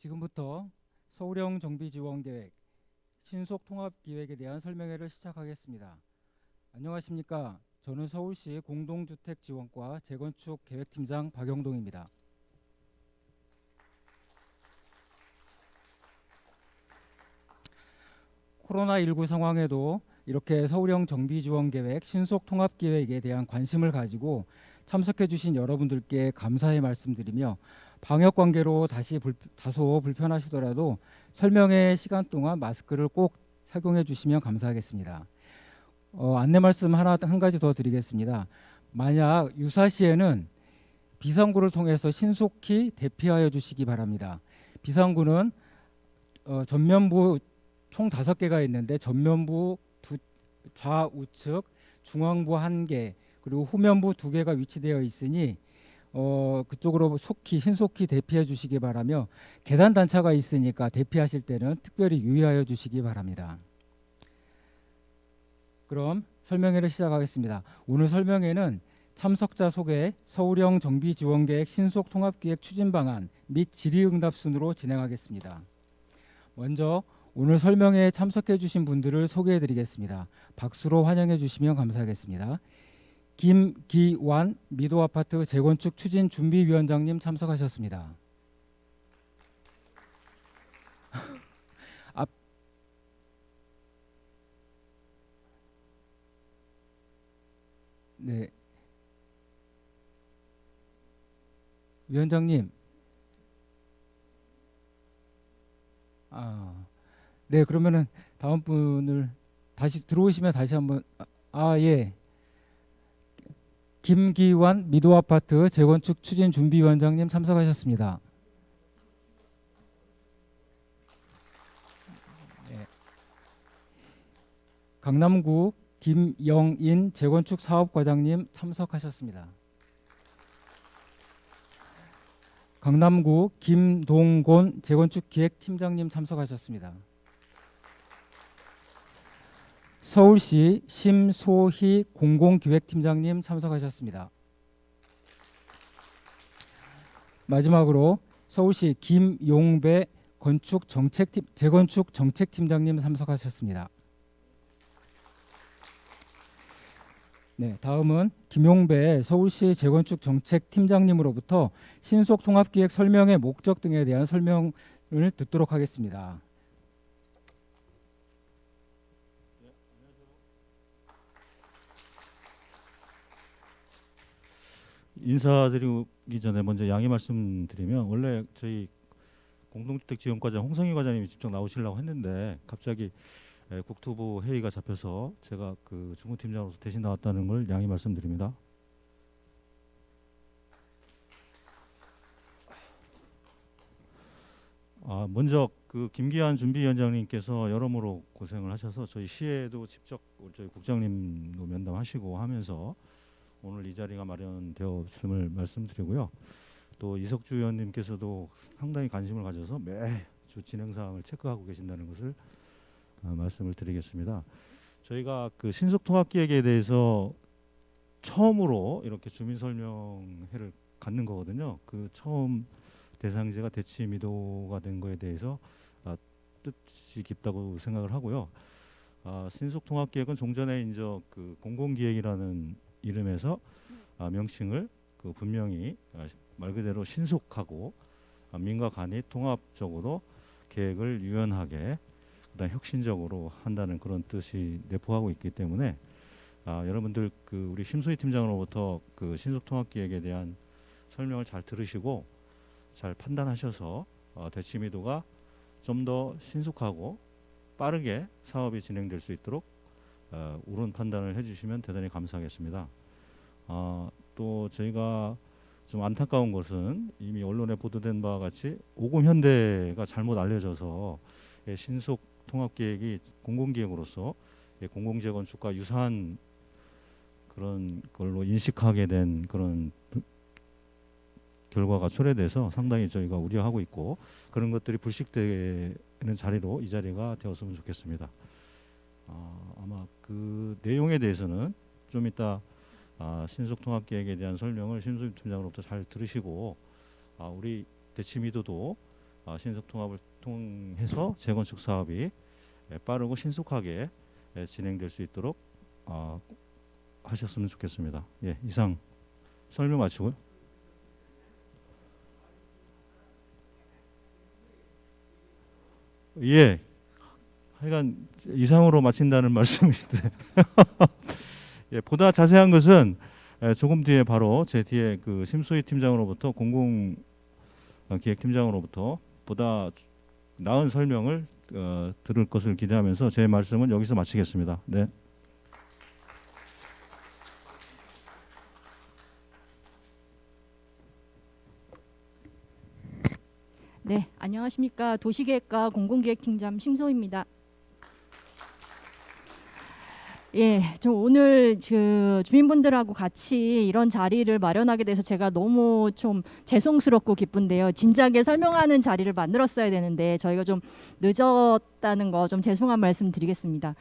지금부터 서울형 정비지원계획, 신속통합기획에 대한 설명회를 시작하겠습니다. 안녕하십니까? 저는 서울시 공동주택지원과 재건축 계획팀장 박영동입니다. 코로나19 상황에도 이렇게 서울형 정비지원계획, 신속통합기획에 대한 관심을 가지고 참석해 주신 여러분들께 감사의 말씀드리며 방역 관계로 다소 불편하시더라도 설명회 시간 동안 마스크를 꼭 착용해 주시면 감사하겠습니다. 안내 말씀 한 가지 더 드리겠습니다. 만약 유사시에는 비상구를 통해서 신속히 대피하여 주시기 바랍니다. 비상구는 전면부 총 5개가 있는데 전면부 좌우측, 중앙부 1개, 그리고 후면부 2개가 위치되어 있으니 그쪽으로 신속히 대피해 주시기 바라며 계단 단차가 있으니까 대피하실 때는 특별히 유의하여 주시기 바랍니다. 그럼 설명회를 시작하겠습니다. 오늘 설명회는 참석자 소개, 서울형 정비지원계획 신속통합기획 추진방안 및 질의응답 순으로 진행하겠습니다. 먼저 오늘 설명회에 참석해 주신 분들을 소개해 드리겠습니다. 박수로 환영해 주시면 감사하겠습니다. 김기완 미도아파트 재건축 추진준비위원장님 참석하셨습니다. 네, 위원장님. 네, 그러면은 다음 분을 다시 들어오시면 다시 한번 예. 김기완 미도아파트 재건축 추진준비위원장님 참석하셨습니다. 네. 강남구 김영인 재건축 사업과장님 참석하셨습니다. 강남구 김동곤 재건축 기획팀장님 참석하셨습니다. 서울시 심소희 공공기획팀장님 참석하셨습니다. 마지막으로 서울시 김용배 재건축 정책팀장님 참석하셨습니다. 네, 다음은 김용배 서울시 재건축 정책팀장님으로부터 신속통합기획 설명의 목적 등에 대한 설명을 듣도록 하겠습니다. 인사드리기 전에 먼저 양해 말씀드리면, 원래 저희 공동주택지원과장 홍성희 과장님이 직접 나오시려고 했는데 갑자기 국토부 회의가 잡혀서 제가 그 주무팀장으로서 대신 나왔다는 걸 양해 말씀드립니다. 먼저 그 김기환 준비위원장님께서 여러모로 고생을 하셔서 저희 시에도 직접 저희 국장님도 면담하시고 하면서 오늘 이 자리가 마련되었음을 말씀드리고요. 또 이석주 의원님께서도 상당히 관심을 가져서 매주 진행 사항을 체크하고 계신다는 것을 말씀을 드리겠습니다. 저희가 그 신속통합기획에 대해서 처음으로 이렇게 주민설명회를 갖는 거거든요. 그 처음 대상지가 대치미도가 된 거에 대해서 뜻이 깊다고 생각을 하고요. 신속통합기획은 종전에 이제 그 공공기획이라는 이름에서 명칭을 그 분명히 말 그대로 신속하고 민과 간이 통합적으로 계획을 유연하게 그다음 혁신적으로 한다는 그런 뜻이 내포하고 있기 때문에 여러분들 그 우리 심소희 팀장으로부터 그 신속통합기획에 대한 설명을 잘 들으시고 잘 판단하셔서 대치미도가 좀 더 신속하고 빠르게 사업이 진행될 수 있도록 옳은 판단을 해주시면 대단히 감사하겠습니다. 또 저희가 좀 안타까운 것은 이미 언론에 보도된 바와 같이 오금현대가 잘못 알려져서 신속통합계획이 공공기획으로서 공공재건축과 유사한 그런 걸로 인식하게 된 그런 결과가 초래돼서 상당히 저희가 우려하고 있고, 그런 것들이 불식되는 자리로 이 자리가 되었으면 좋겠습니다. 아마 그 내용에 대해서는 좀 이따 신속통합계획에 대한 설명을 심소희 팀장으로부터 잘 들으시고 우리 대치미도도 신속 통합을 통해서 재건축 사업이 빠르고 신속하게 진행될 수 있도록 하셨으면 좋겠습니다. 예, 이상 설명 마치고요. 예, 하여간 이상으로 마친다는 말씀인데 예, 보다 자세한 것은 조금 뒤에 바로 제 뒤에 그 심소희 팀장으로부터 공공기획팀장으로부터 보다 나은 설명을 들을 것을 기대하면서 제 말씀은 여기서 마치겠습니다. 네. 네, 안녕하십니까. 도시계획과 공공기획팀장 심소희입니다. 예, 저 오늘 그 주민분들하고 같이 이런 자리를 마련하게 돼서 제가 너무 좀 죄송스럽고 기쁜데요. 진작에 설명하는 자리를 만들었어야 되는데 저희가 좀 늦었다는 거 좀 죄송한 말씀 드리겠습니다.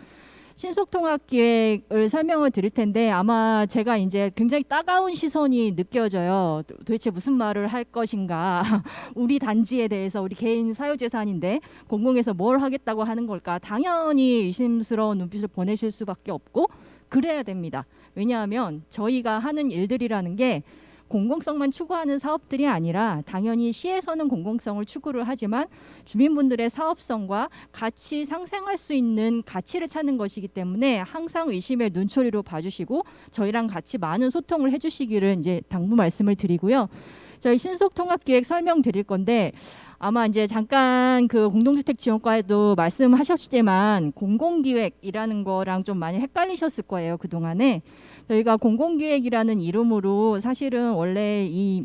신속통합기획을 설명을 드릴 텐데 아마 제가 이제 굉장히 따가운 시선이 느껴져요. 도대체 무슨 말을 할 것인가. 우리 단지에 대해서 우리 개인 사유재산인데 공공에서 뭘 하겠다고 하는 걸까. 당연히 의심스러운 눈빛을 보내실 수밖에 없고 그래야 됩니다. 왜냐하면 저희가 하는 일들이라는 게 공공성만 추구하는 사업들이 아니라 당연히 시에서는 공공성을 추구를 하지만 주민분들의 사업성과 같이 상생할 수 있는 가치를 찾는 것이기 때문에 항상 의심의 눈초리로 봐주시고 저희랑 같이 많은 소통을 해주시기를 이제 당부 말씀을 드리고요. 저희 신속통합기획 설명드릴 건데 아마 이제 잠깐 그 공동주택지원과에도 말씀하셨지만 공공기획이라는 거랑 좀 많이 헷갈리셨을 거예요. 그동안에. 저희가 공공기획이라는 이름으로 사실은 원래 이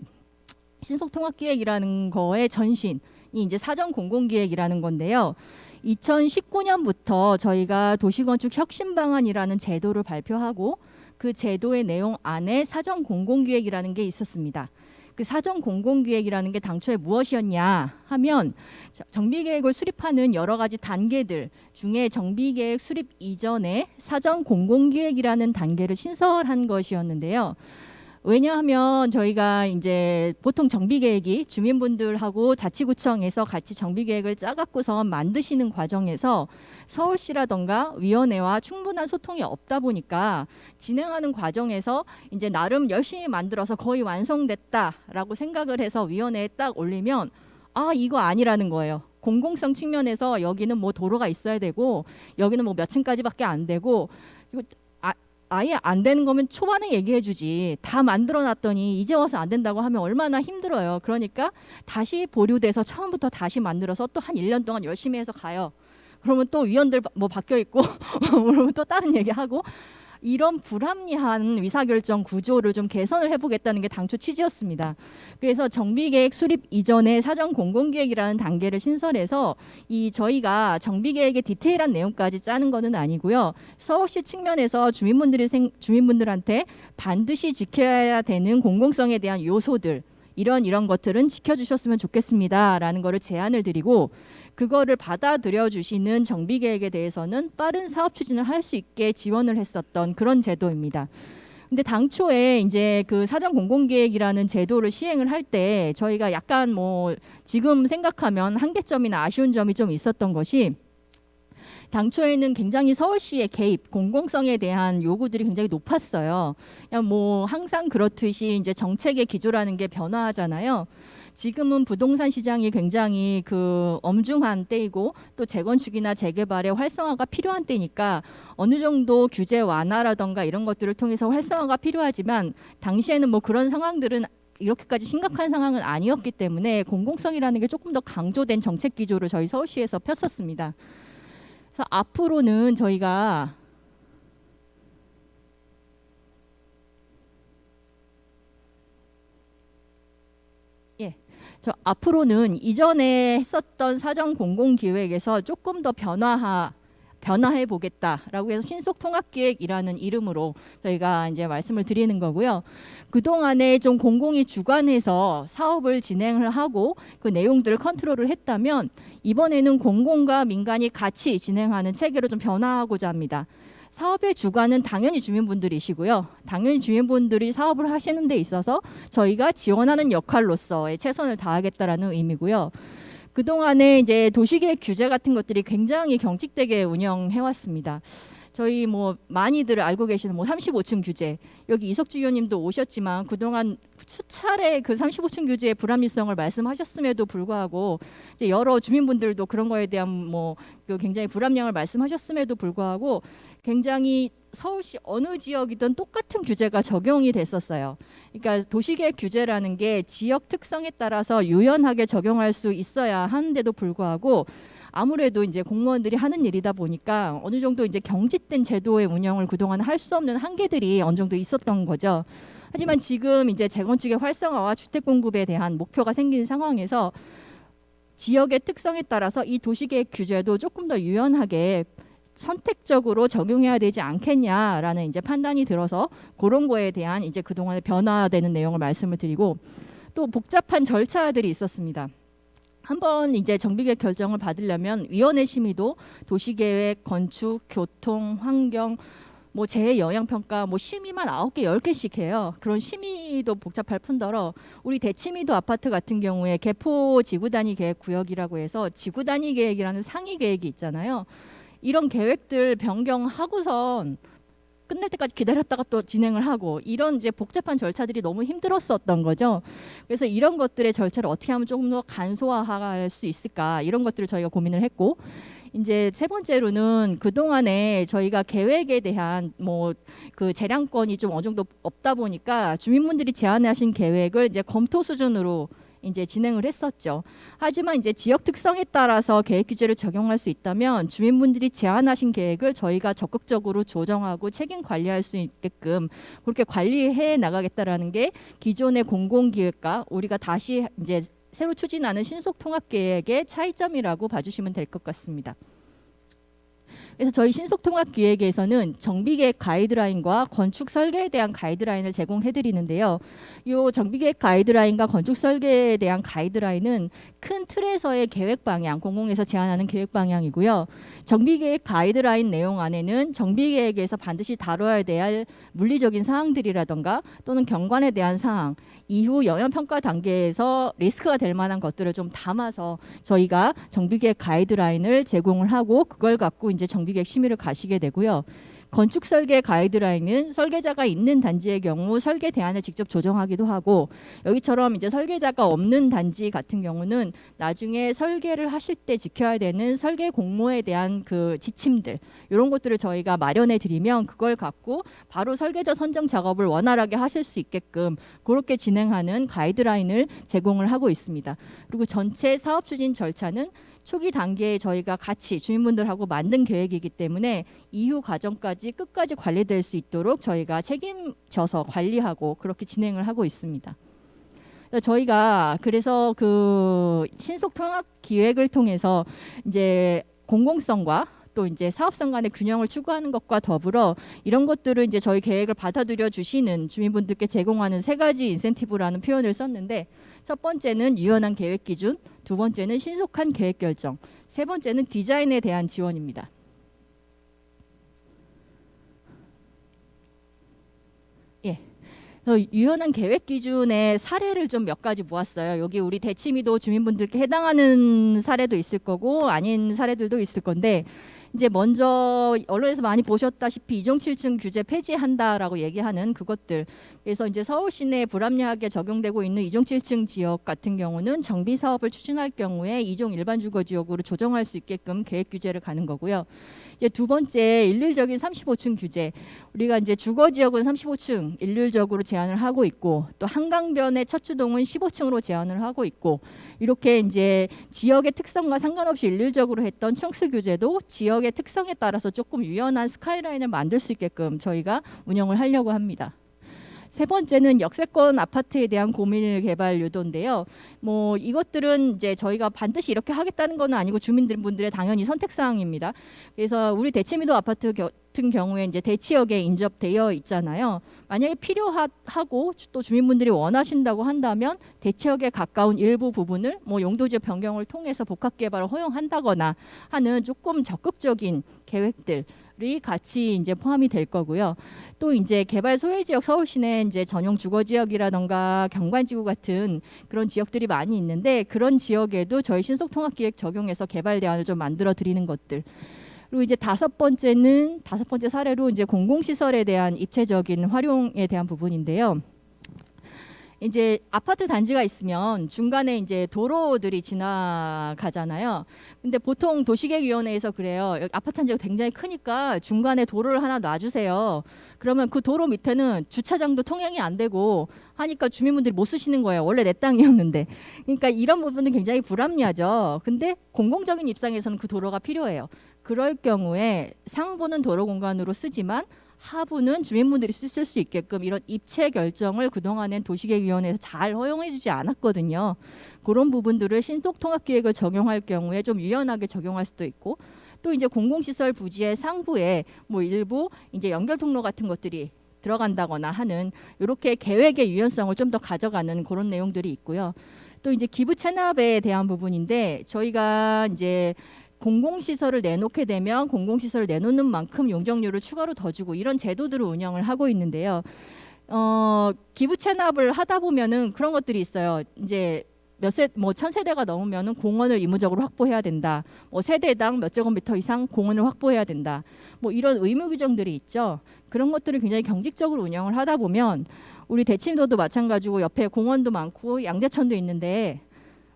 신속통합기획이라는 거의 전신이 이제 사전공공기획이라는 건데요. 2019년부터 저희가 도시건축혁신방안이라는 제도를 발표하고 그 제도의 내용 안에 사전공공기획이라는 게 있었습니다. 그 사전공공기획이라는 게 당초에 무엇이었냐 하면 정비계획을 수립하는 여러 가지 단계들 중에 정비계획 수립 이전에 사전공공기획이라는 단계를 신설한 것이었는데요. 왜냐하면 저희가 이제 보통 정비계획이 주민분들하고 자치구청에서 같이 정비계획을 짜갖고서 만드시는 과정에서 서울시라던가 위원회와 충분한 소통이 없다 보니까 진행하는 과정에서 이제 나름 열심히 만들어서 거의 완성됐다라고 생각을 해서 위원회에 딱 올리면 이거 아니라는 거예요. 공공성 측면에서 여기는 뭐 도로가 있어야 되고 여기는 뭐 몇 층까지밖에 안 되고 이거 아예 안 되는 거면 초반에 얘기해 주지. 다 만들어 놨더니 이제 와서 안 된다고 하면 얼마나 힘들어요. 그러니까 다시 보류돼서 처음부터 다시 만들어서 또 한 1년 동안 열심히 해서 가요. 그러면 또 위원들 뭐 바뀌어 있고 그러면 또 다른 얘기하고 이런 불합리한 의사결정 구조를 좀 개선을 해보겠다는 게 당초 취지였습니다. 그래서 정비계획 수립 이전에 사전공공기획이라는 단계를 신설해서 이 저희가 정비계획의 디테일한 내용까지 짜는 것은 아니고요. 서울시 측면에서 주민분들한테 반드시 지켜야 되는 공공성에 대한 요소들 이런 것들은 지켜주셨으면 좋겠습니다라는 거를 제안을 드리고 그거를 받아들여 주시는 정비계획에 대해서는 빠른 사업 추진을 할 수 있게 지원을 했었던 그런 제도입니다. 근데 당초에 이제 그 사전공공기획이라는 제도를 시행을 할 때 저희가 약간 뭐 지금 생각하면 한계점이나 아쉬운 점이 좀 있었던 것이 당초에는 굉장히 서울시의 개입, 공공성에 대한 요구들이 굉장히 높았어요. 그냥 뭐 항상 그렇듯이 이제 정책의 기조라는 게 변화하잖아요. 지금은 부동산 시장이 굉장히 그 엄중한 때이고 또 재건축이나 재개발의 활성화가 필요한 때니까 어느 정도 규제 완화라던가 이런 것들을 통해서 활성화가 필요하지만 당시에는 뭐 그런 상황들은 이렇게까지 심각한 상황은 아니었기 때문에 공공성이라는 게 조금 더 강조된 정책 기조를 저희 서울시에서 폈었습니다. 그래서 앞으로는 저희가 앞으로는 이전에 했었던 사전 공공기획에서 조금 더 변화해 보겠다라고 해서 신속통합기획이라는 이름으로 저희가 이제 말씀을 드리는 거고요. 그동안에 좀 공공이 주관해서 사업을 진행을 하고 그 내용들을 컨트롤을 했다면 이번에는 공공과 민간이 같이 진행하는 체계로 좀 변화하고자 합니다. 사업의 주관은 당연히 주민분들이시고요. 당연히 주민분들이 사업을 하시는 데 있어서 저희가 지원하는 역할로서의 최선을 다하겠다라는 의미고요. 그동안에 이제 도시계획 규제 같은 것들이 굉장히 경직되게 운영해 왔습니다. 저희 뭐 많이들 알고 계시는 뭐 35층 규제, 여기 이석주 의원님도 오셨지만 그동안 수차례 그 35층 규제의 불합리성을 말씀하셨음에도 불구하고 이제 여러 주민분들도 그런 거에 대한 뭐그 굉장히 불합리함을 말씀하셨음에도 불구하고 굉장히 서울시 어느 지역이든 똑같은 규제가 적용이 됐었어요. 그러니까 도시계획 규제라는 게 지역 특성에 따라서 유연하게 적용할 수 있어야 하는데도 불구하고 아무래도 이제 공무원들이 하는 일이다 보니까 어느 정도 이제 경직된 제도의 운영을 그동안 할 수 없는 한계들이 어느 정도 있었던 거죠. 하지만 지금 이제 재건축의 활성화와 주택 공급에 대한 목표가 생긴 상황에서 지역의 특성에 따라서 이 도시계획 규제도 조금 더 유연하게 선택적으로 적용해야 되지 않겠냐라는 이제 판단이 들어서 그런 거에 대한 이제 그동안에 변화되는 내용을 말씀을 드리고, 또 복잡한 절차들이 있었습니다. 한번 이제 정비계획 결정을 받으려면 위원회 심의도 도시계획, 건축, 교통, 환경, 뭐 재해 영향 평가, 뭐 심의만 9개, 10개씩 해요. 그런 심의도 복잡할 뿐더러 우리 대치미도 아파트 같은 경우에 개포 지구 단위 계획 구역이라고 해서 지구 단위 계획이라는 상위 계획이 있잖아요. 이런 계획들 변경하고선 끝날 때까지 기다렸다가 또 진행을 하고, 이런 이제 복잡한 절차들이 너무 힘들었었던 거죠. 그래서 이런 것들의 절차를 어떻게 하면 조금 더 간소화할 수 있을까, 이런 것들을 저희가 고민을 했고, 이제 세 번째로는 그동안에 저희가 계획에 대한 뭐 그 재량권이 좀 어느 정도 없다 보니까 주민분들이 제안하신 계획을 이제 검토 수준으로 이제 진행을 했었죠. 하지만 이제 지역 특성에 따라서 계획 규제를 적용할 수 있다면 주민분들이 제안하신 계획을 저희가 적극적으로 조정하고 책임 관리할 수 있게끔 그렇게 관리해 나가겠다라는 게 기존의 공공기획과 우리가 다시 이제 새로 추진하는 신속통합계획의 차이점이라고 봐주시면 될 것 같습니다. 그래서 저희 신속통합기획에서는 정비계획 가이드라인과 건축 설계에 대한 가이드라인을 제공해 드리는데요. 이 정비계획 가이드라인과 건축 설계에 대한 가이드라인은 큰 틀에서의 계획 방향, 공공에서 제안하는 계획 방향이고요. 정비계획 가이드라인 내용 안에는 정비계획에서 반드시 다뤄야 될 물리적인 사항들이라던가 또는 경관에 대한 사항, 이후 영향평가 단계에서 리스크가 될 만한 것들을 좀 담아서 저희가 정비계획 가이드라인을 제공을 하고 그걸 갖고 이제 정비계획 심의를 가시게 되고요. 건축 설계 가이드라인은 설계자가 있는 단지의 경우 설계 대안을 직접 조정하기도 하고, 여기처럼 이제 설계자가 없는 단지 같은 경우는 나중에 설계를 하실 때 지켜야 되는 설계 공모에 대한 그 지침들, 이런 것들을 저희가 마련해 드리면 그걸 갖고 바로 설계자 선정 작업을 원활하게 하실 수 있게끔 그렇게 진행하는 가이드라인을 제공을 하고 있습니다. 그리고 전체 사업 추진 절차는 초기 단계에 저희가 같이 주민분들하고 만든 계획이기 때문에 이후 과정까지 끝까지 관리될 수 있도록 저희가 책임져서 관리하고 그렇게 진행을 하고 있습니다. 저희가 그래서 그 신속통합 기획을 통해서 이제 공공성과 또 이제 사업성 간의 균형을 추구하는 것과 더불어 이런 것들을 이제 저희 계획을 받아들여 주시는 주민분들께 제공하는 3가지 인센티브라는 표현을 썼는데, 첫 번째는 유연한 계획 기준, 두 번째는 신속한 계획 결정, 세 번째는 디자인에 대한 지원입니다. 예. 유연한 계획 기준의 사례를 좀 몇 가지 모았어요. 여기 우리 대치미도 주민분들께 해당하는 사례도 있을 거고 아닌 사례들도 있을 건데, 이제 먼저 언론에서 많이 보셨다시피 이종 7층 규제 폐지한다라고 얘기하는 그것들. 그래서 이제 서울 시내에 불합리하게 적용되고 있는 이종 7층 지역 같은 경우는 정비 사업을 추진할 경우에 이종 일반 주거 지역으로 조정할 수 있게끔 계획 규제를 가는 거고요. 이제 두 번째, 일률적인 35층 규제. 우리가 이제 주거 지역은 35층 일률적으로 제한을 하고 있고, 또 한강변의 첫 주동은 15층으로 제한을 하고 있고, 이렇게 이제 지역의 특성과 상관없이 일률적으로 했던 층수 규제도 지역의 특성에 따라서 조금 유연한 스카이라인을 만들 수 있게끔 저희가 운영을 하려고 합니다. 세 번째는 역세권 아파트에 대한 고밀 개발 유도인데요. 뭐 이것들은 이제 저희가 반드시 이렇게 하겠다는 건 아니고 주민분들의 당연히 선택 사항입니다. 그래서 우리 대치미도 아파트 같은 경우에 이제 대치역에 인접되어 있잖아요. 만약에 필요하고 또 주민분들이 원하신다고 한다면 대치역에 가까운 일부 부분을 뭐 용도지역 변경을 통해서 복합 개발을 허용한다거나 하는 조금 적극적인 계획들 같이 이제 포함이 될 거고요. 또 이제 개발 소외 지역 서울시내 이제 전용 주거 지역이라던가 경관지구 같은 그런 지역들이 많이 있는데 그런 지역에도 저희 신속통합기획 적용해서 개발 대안을 좀 만들어 드리는 것들. 그리고 이제 다섯 번째 사례로 이제 공공시설에 대한 입체적인 활용에 대한 부분인데요. 이제 아파트 단지가 있으면 중간에 이제 도로들이 지나가잖아요. 근데 보통 도시계획위원회에서 그래요. 여기 아파트 단지가 굉장히 크니까 중간에 도로를 하나 놔주세요. 그러면 그 도로 밑에는 주차장도 통행이 안 되고 하니까 주민분들이 못 쓰시는 거예요. 원래 내 땅이었는데. 그러니까 이런 부분은 굉장히 불합리하죠. 근데 공공적인 입장에서는 그 도로가 필요해요. 그럴 경우에 상부는 도로 공간으로 쓰지만 하부는 주민분들이 쓸 수 있게끔 이런 입체 결정을 그동안엔 도시계획위원회에서 잘 허용해주지 않았거든요. 그런 부분들을 신속통합기획을 적용할 경우에 좀 유연하게 적용할 수도 있고 또 이제 공공시설 부지의 상부에 뭐 일부 이제 연결 통로 같은 것들이 들어간다거나 하는 이렇게 계획의 유연성을 좀 더 가져가는 그런 내용들이 있고요. 또 이제 기부 체납에 대한 부분인데 저희가 이제 공공시설을 내놓게 되면 공공시설을 내놓는 만큼 용적률을 추가로 더 주고 이런 제도들을 운영을 하고 있는데요. 기부 체납을 하다 보면은 그런 것들이 있어요. 이제 뭐 1000세대가 넘으면은 공원을 의무적으로 확보해야 된다. 뭐 세대당 몇 제곱미터 이상 공원을 확보해야 된다. 뭐 이런 의무 규정들이 있죠. 그런 것들을 굉장히 경직적으로 운영을 하다 보면 우리 대침도도 마찬가지고 옆에 공원도 많고 양재천도 있는데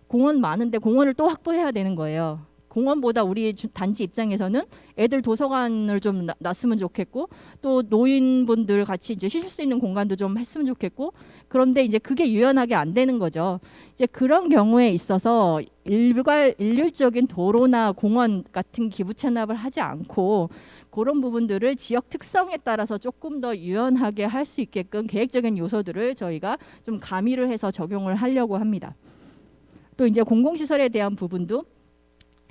공원 많은데 공원을 또 확보해야 되는 거예요. 공원보다 우리 단지 입장에서는 애들 도서관을 좀 놨으면 좋겠고 또 노인분들 같이 이제 쉬실 수 있는 공간도 좀 했으면 좋겠고 그런데 이제 그게 유연하게 안 되는 거죠. 이제 그런 경우에 있어서 일률적인 도로나 공원 같은 기부 체납을 하지 않고 그런 부분들을 지역 특성에 따라서 조금 더 유연하게 할 수 있게끔 계획적인 요소들을 저희가 좀 가미를 해서 적용을 하려고 합니다. 또 이제 공공시설에 대한 부분도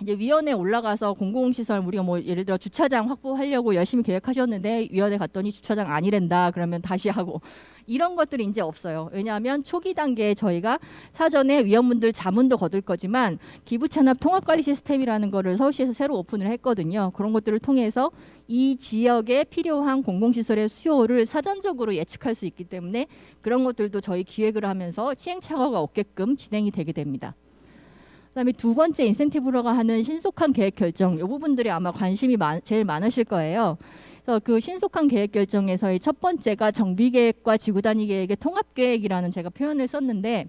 이제 위원회 올라가서 공공시설 우리가 뭐 예를 들어 주차장 확보하려고 열심히 계획하셨는데 위원회 갔더니 주차장 아니란다 그러면 다시 하고 이런 것들이 이제 없어요. 왜냐하면 초기 단계에 저희가 사전에 위원분들 자문도 거둘 거지만 기부찬합 통합관리 시스템이라는 거를 서울시에서 새로 오픈을 했거든요. 그런 것들을 통해서 이 지역에 필요한 공공시설의 수요를 사전적으로 예측할 수 있기 때문에 그런 것들도 저희 기획을 하면서 시행착오가 없게끔 진행이 되게 됩니다. 그다음에 두 번째 인센티브로가 하는 신속한 계획 결정 이 부분들이 아마 관심이 제일 많으실 거예요. 그래서 그 신속한 계획 결정에서의 첫 번째가 정비 계획과 지구 단위 계획의 통합 계획이라는 제가 표현을 썼는데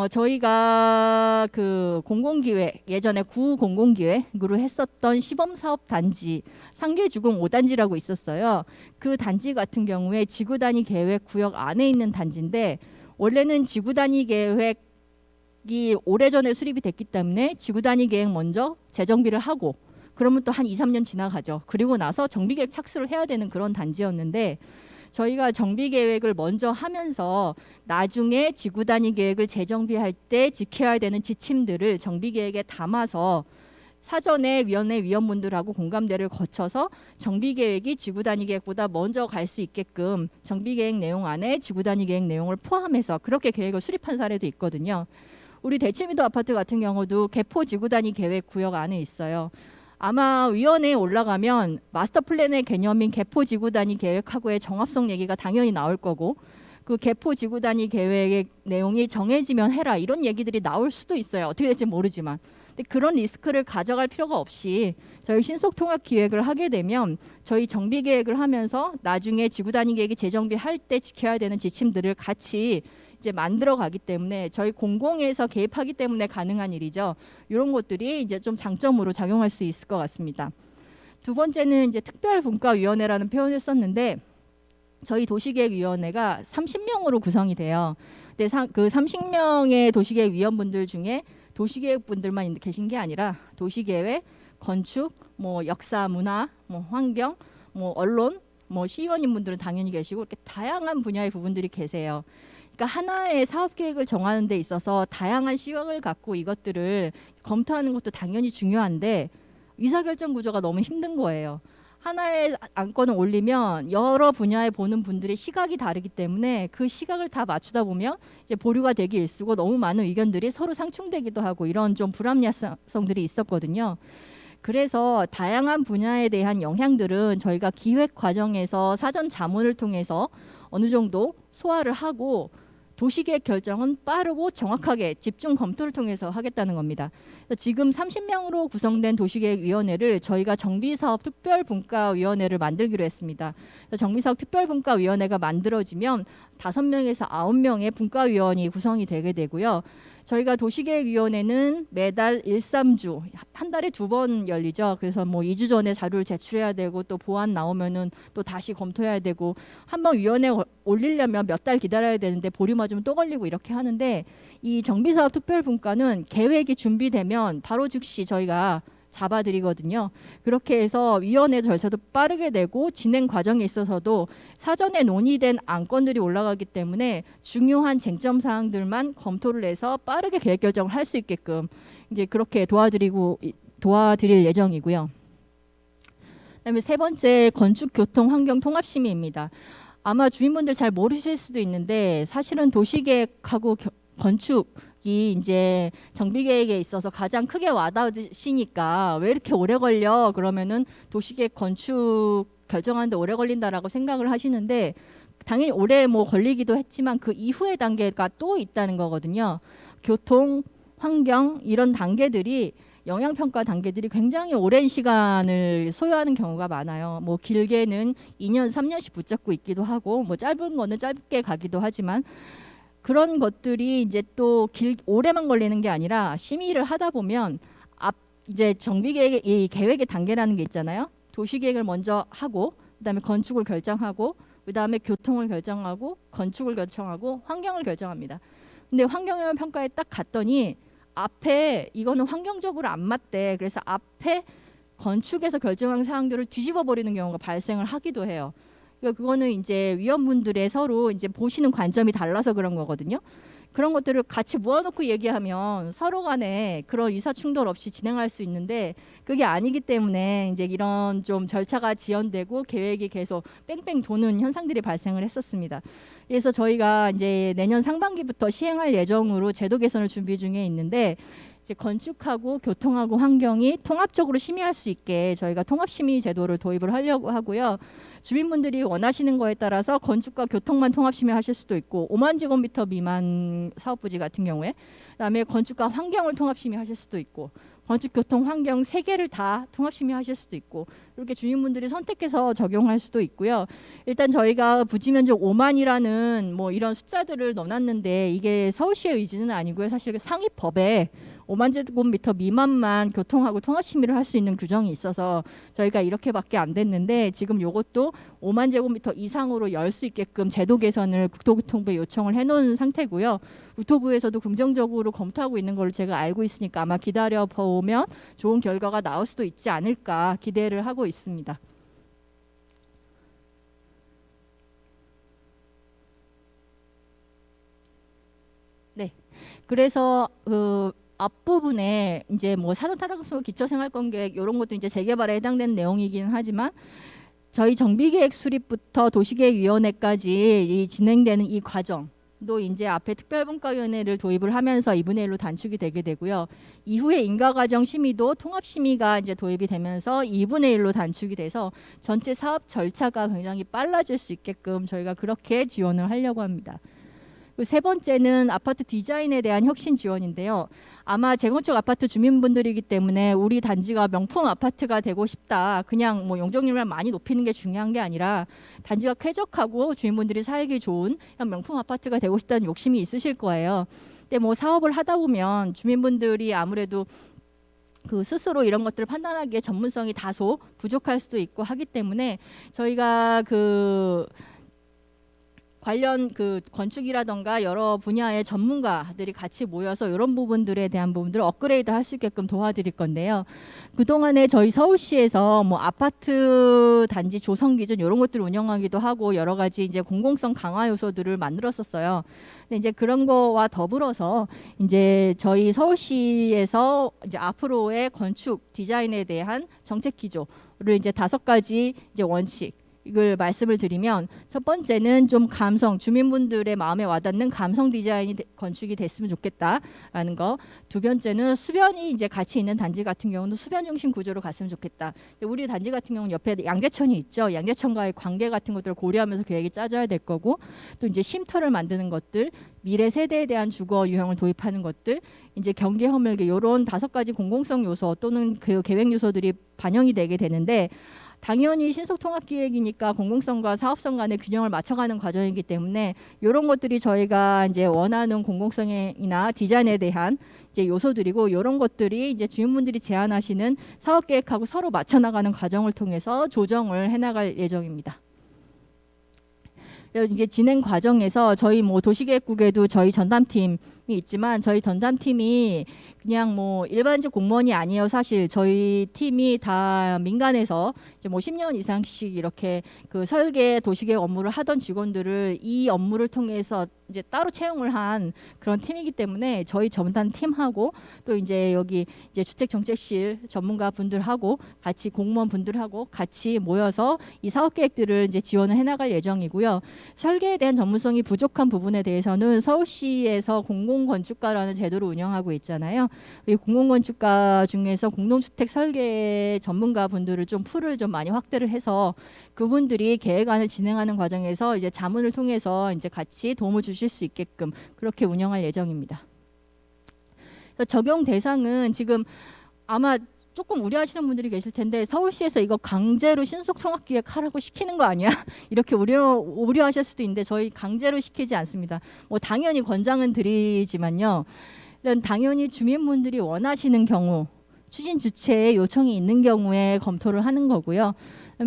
저희가 그 공공기획 예전에 구 공공기획으로 했었던 시범사업 단지 상계주공 5단지라고 있었어요. 그 단지 같은 경우에 지구 단위 계획 구역 안에 있는 단지인데 원래는 지구 단위 계획 이 오래전에 수립이 됐기 때문에 지구 단위 계획 먼저 재정비를 하고 그러면 또 한 2, 3년 지나가죠. 그리고 나서 정비 계획 착수를 해야 되는 그런 단지였는데 저희가 정비 계획을 먼저 하면서 나중에 지구 단위 계획을 재정비할 때 지켜야 되는 지침들을 정비 계획에 담아서 사전에 위원회 위원분들하고 공감대를 거쳐서 정비 계획이 지구 단위 계획보다 먼저 갈 수 있게끔 정비 계획 내용 안에 지구 단위 계획 내용을 포함해서 그렇게 계획을 수립한 사례도 있거든요. 우리 대치미도 아파트 같은 경우도 개포 지구 단위 계획 구역 안에 있어요. 아마 위원회에 올라가면 마스터 플랜의 개념인 개포 지구 단위 계획하고의 정합성 얘기가 당연히 나올 거고 그 개포 지구 단위 계획의 내용이 정해지면 해라 이런 얘기들이 나올 수도 있어요. 어떻게 될지 모르지만. 근데 그런 리스크를 가져갈 필요가 없이 저희 신속통합 기획을 하게 되면 저희 정비 계획을 하면서 나중에 지구 단위 계획이 재정비할 때 지켜야 되는 지침들을 같이 이제 만들어 가기 때문에 저희 공공에서 개입하기 때문에 가능한 일이죠. 이런 것들이 이제 좀 장점으로 작용할 수 있을 것 같습니다. 두 번째는 이제 특별분과위원회라는 표현을 썼는데 저희 도시계획위원회가 30명으로 구성이 돼요. 근데 그 30명의 도시계획 위원분들 중에 도시계획 분들만 계신 게 아니라 도시계획, 건축, 뭐 역사, 문화, 뭐 환경, 뭐 언론, 뭐 시의원님 분들은 당연히 계시고 이렇게 다양한 분야의 부분들이 계세요. 그러니까 하나의 사업 계획을 정하는 데 있어서 다양한 시각을 갖고 이것들을 검토하는 것도 당연히 중요한데 의사결정 구조가 너무 힘든 거예요. 하나의 안건을 올리면 여러 분야에 보는 분들의 시각이 다르기 때문에 그 시각을 다 맞추다 보면 이제 보류가 되기 일쑤고 너무 많은 의견들이 서로 상충되기도 하고 이런 좀 불합리성들이 있었거든요. 그래서 다양한 분야에 대한 영향들은 저희가 기획 과정에서 사전 자문을 통해서 어느 정도 소화를 하고 도시계획 결정은 빠르고 정확하게 집중 검토를 통해서 하겠다는 겁니다. 지금 30명으로 구성된 도시계획위원회를 저희가 정비사업 특별분과위원회를 만들기로 했습니다. 정비사업 특별분과위원회가 만들어지면 5명에서 9명의 분과위원이 구성이 되게 되고요. 저희가 도시계획위원회는 매달 1, 3주, 한 달에 2번 열리죠. 그래서 뭐 2주 전에 자료를 제출해야 되고 또 보안 나오면은 또 다시 검토해야 되고 한번 위원회 올리려면 몇 달 기다려야 되는데 보리 맞으면 또 걸리고 이렇게 하는데 이 정비사업 특별분과는 계획이 준비되면 바로 즉시 저희가 잡아드리거든요. 그렇게 해서 위원회 절차도 빠르게 되고 진행 과정에 있어서도 사전에 논의된 안건들이 올라가기 때문에 중요한 쟁점 사항들만 검토를 해서 빠르게 계획 결정을 할 수 있게끔 이제 그렇게 도와드릴 예정이고요. 그다음에 세 번째 건축 교통 환경 통합 심의입니다. 아마 주민분들 잘 모르실 수도 있는데 사실은 도시계획하고 건축이 이제 정비계획에 있어서 가장 크게 와닿으시니까 왜 이렇게 오래 걸려? 그러면은 도시계획 건축 결정하는데 오래 걸린다라고 생각을 하시는데 당연히 오래 뭐 걸리기도 했지만 그 이후의 단계가 또 있다는 거거든요. 교통, 환경 이런 단계들이 영향평가 단계들이 굉장히 오랜 시간을 소요하는 경우가 많아요. 뭐 길게는 2년, 3년씩 붙잡고 있기도 하고 뭐 짧은 거는 짧게 가기도 하지만 그런 것들이 이제 또 오래만 걸리는 게 아니라 심의를 하다 보면 이제 정비계획의 이 계획의 단계라는 게 있잖아요. 도시계획을 먼저 하고 그다음에 건축을 결정하고 그다음에 교통을 결정하고 건축을 결정하고 환경을 결정합니다. 근데 환경영향 평가에 딱 갔더니 앞에 이거는 환경적으로 안 맞대. 그래서 앞에 건축에서 결정한 사항들을 뒤집어 버리는 경우가 발생을 하기도 해요. 그거는 이제 위원분들의 서로 이제 보시는 관점이 달라서 그런 거거든요. 그런 것들을 같이 모아놓고 얘기하면 서로 간에 그런 의사 충돌 없이 진행할 수 있는데 그게 아니기 때문에 이제 이런 좀 절차가 지연되고 계획이 계속 뺑뺑 도는 현상들이 발생을 했었습니다. 그래서 저희가 이제 내년 상반기부터 시행할 예정으로 제도 개선을 준비 중에 있는데 이제 건축하고 교통하고 환경이 통합적으로 심의할 수 있게 저희가 통합심의 제도를 도입을 하려고 하고요. 주민분들이 원하시는 거에 따라서 건축과 교통만 통합심의 하실 수도 있고 5만 제곱미터 미만 사업부지 같은 경우에 그다음에 건축과 환경을 통합심의 하실 수도 있고 건축, 교통, 환경 3개를 다 통합심의 하실 수도 있고 이렇게 주민분들이 선택해서 적용할 수도 있고요. 일단 저희가 부지면적 5만이라는 뭐 이런 숫자들을 넣어놨는데 이게 서울시의 의지는 아니고요. 사실 상위법에 5만 제곱미터 미만만 교통하고 통합심의를 할 수 있는 규정이 있어서 저희가 이렇게밖에 안 됐는데 지금 이것도 5만 제곱미터 이상으로 열 수 있게끔 제도 개선을 국토교통부에 요청을 해놓은 상태고요. 국토부에서도 긍정적으로 검토하고 있는 걸로 제가 알고 있으니까 아마 기다려보면 좋은 결과가 나올 수도 있지 않을까 기대를 하고 있습니다. 네, 그래서 앞부분에 이제 뭐 산업타당성 기초생활권계획 이런 것도 이제 재개발에 해당되는 내용이긴 하지만 저희 정비계획 수립부터 도시계획위원회까지 이 진행되는 이 과정도 이제 앞에 특별분과위원회를 도입을 하면서 2분의 1로 단축이 되게 되고요. 이후에 인가과정 심의도 통합심의가 이제 도입이 되면서 2분의 1로 단축이 돼서 전체 사업 절차가 굉장히 빨라질 수 있게끔 저희가 그렇게 지원을 하려고 합니다. 세 번째는 아파트 디자인에 대한 혁신 지원인데요. 아마 재건축 아파트 주민분들이기 때문에 우리 단지가 명품 아파트가 되고 싶다. 그냥 뭐 용적률만 많이 높이는 게 중요한 게 아니라 단지가 쾌적하고 주민분들이 살기 좋은 명품 아파트가 되고 싶다는 욕심이 있으실 거예요. 근데 뭐 사업을 하다 보면 주민분들이 아무래도 그 스스로 이런 것들을 판단하기에 전문성이 다소 부족할 수도 있고 하기 때문에 저희가 관련 건축이라던가 여러 분야의 전문가들이 같이 모여서 이런 부분들에 대한 부분들을 업그레이드 할 수 있게끔 도와드릴 건데요. 그동안에 저희 서울시에서 뭐 아파트 단지 조성 기준 이런 것들을 운영하기도 하고 여러 가지 이제 공공성 강화 요소들을 만들었었어요. 근데 이제 그런 거와 더불어서 이제 저희 서울시에서 이제 앞으로의 건축 디자인에 대한 정책 기조를 이제 5가지 이제 원칙 이걸 말씀을 드리면 첫 번째는 좀 감성, 주민분들의 마음에 와닿는 감성 디자인이 건축이 됐으면 좋겠다라는 거. 두 번째는 수변이 이제 같이 있는 단지 같은 경우는 수변 중심 구조로 갔으면 좋겠다. 우리 단지 같은 경우는 옆에 양재천이 있죠. 양재천과의 관계 같은 것들을 고려하면서 계획이 짜져야 될 거고, 또 이제 쉼터를 만드는 것들, 미래 세대에 대한 주거 유형을 도입하는 것들, 이제 경계 허물기 이런 5가지 공공성 요소 또는 그 계획 요소들이 반영이 되게 되는데, 당연히 신속통합기획이니까 공공성과 사업성 간의 균형을 맞춰가는 과정이기 때문에 이런 것들이 저희가 이제 원하는 공공성이나 디자인에 대한 이제 요소들이고, 이런 것들이 이제 주민분들이 제안하시는 사업계획하고 서로 맞춰나가는 과정을 통해서 조정을 해나갈 예정입니다. 이게 진행 과정에서 저희 뭐 도시계획국에도 저희 전담팀이 있지만, 저희 전담팀이 그냥 뭐 일반직 공무원이 아니에요. 사실 저희 팀이 다 민간에서 이제 뭐 10년 이상씩 이렇게 그 설계 도시계획 업무를 하던 직원들을 이 업무를 통해서 이제 따로 채용을 한 그런 팀이기 때문에 저희 전담팀하고 또 이제 여기 이제 주택정책실 전문가 분들하고 같이 공무원 분들하고 같이 모여서 이 사업 계획들을 이제 지원을 해나갈 예정이고요. 설계에 대한 전문성이 부족한 부분에 대해서는 서울시에서 공공건축가라는 제도를 운영하고 있잖아요. 이 공공건축가 중에서 공동주택 설계 전문가 분들을 좀 풀을 좀 많이 확대를 해서 그분들이 계획안을 진행하는 과정에서 이제 자문을 통해서 이제 같이 도움을 주실 수 있게끔 그렇게 운영할 예정입니다. 적용 대상은 지금 아마 조금 우려하시는 분들이 계실 텐데, 서울시에서 이거 강제로 신속통합기획하라고 시키는 거 아니야? 이렇게 우려하실 수도 있는데 저희 강제로 시키지 않습니다. 뭐 당연히 권장은 드리지만요. 당연히 주민분들이 원하시는 경우, 추진 주체에 요청이 있는 경우에 검토를 하는 거고요.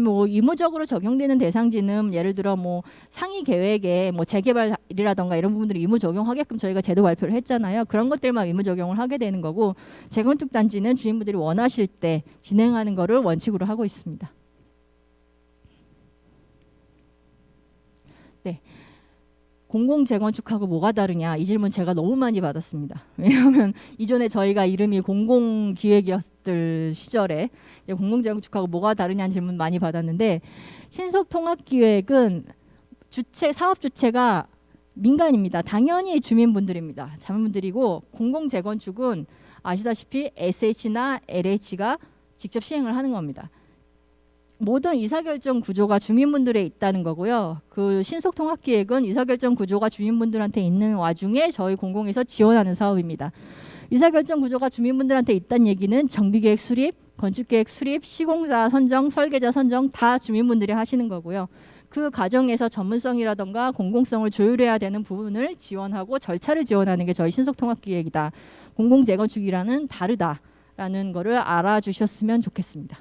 뭐 의무적으로 적용되는 대상지는 예를 들어 뭐 상위 계획에 뭐 재개발이라던가 이런 부분들을 의무 적용하게끔 저희가 제도 발표를 했잖아요. 그런 것들만 의무 적용을 하게 되는 거고, 재건축 단지는 주민분들이 원하실 때 진행하는 거를 원칙으로 하고 있습니다. 네. 공공재건축하고 뭐가 다르냐, 이 질문 제가 너무 많이 받았습니다. 왜냐하면 이전에 저희가 이름이 공공기획이었을 시절에 공공재건축하고 뭐가 다르냐는 질문 많이 받았는데, 신속통합기획은 사업 주체가 민간입니다. 당연히 주민분들입니다. 자민분들이고, 공공재건축은 아시다시피 SH나 LH가 직접 시행을 하는 겁니다. 모든 의사결정 구조가 주민분들에 있다는 거고요. 그 신속통합기획은 의사결정 구조가 주민분들한테 있는 와중에 저희 공공에서 지원하는 사업입니다. 의사결정 구조가 주민분들한테 있다는 얘기는 정비계획 수립, 건축계획 수립, 시공자 선정, 설계자 선정 다 주민분들이 하시는 거고요. 그 과정에서 전문성이라던가 공공성을 조율해야 되는 부분을 지원하고 절차를 지원하는 게 저희 신속통합기획이다. 공공재건축이랑은 다르다라는 거를 알아주셨으면 좋겠습니다.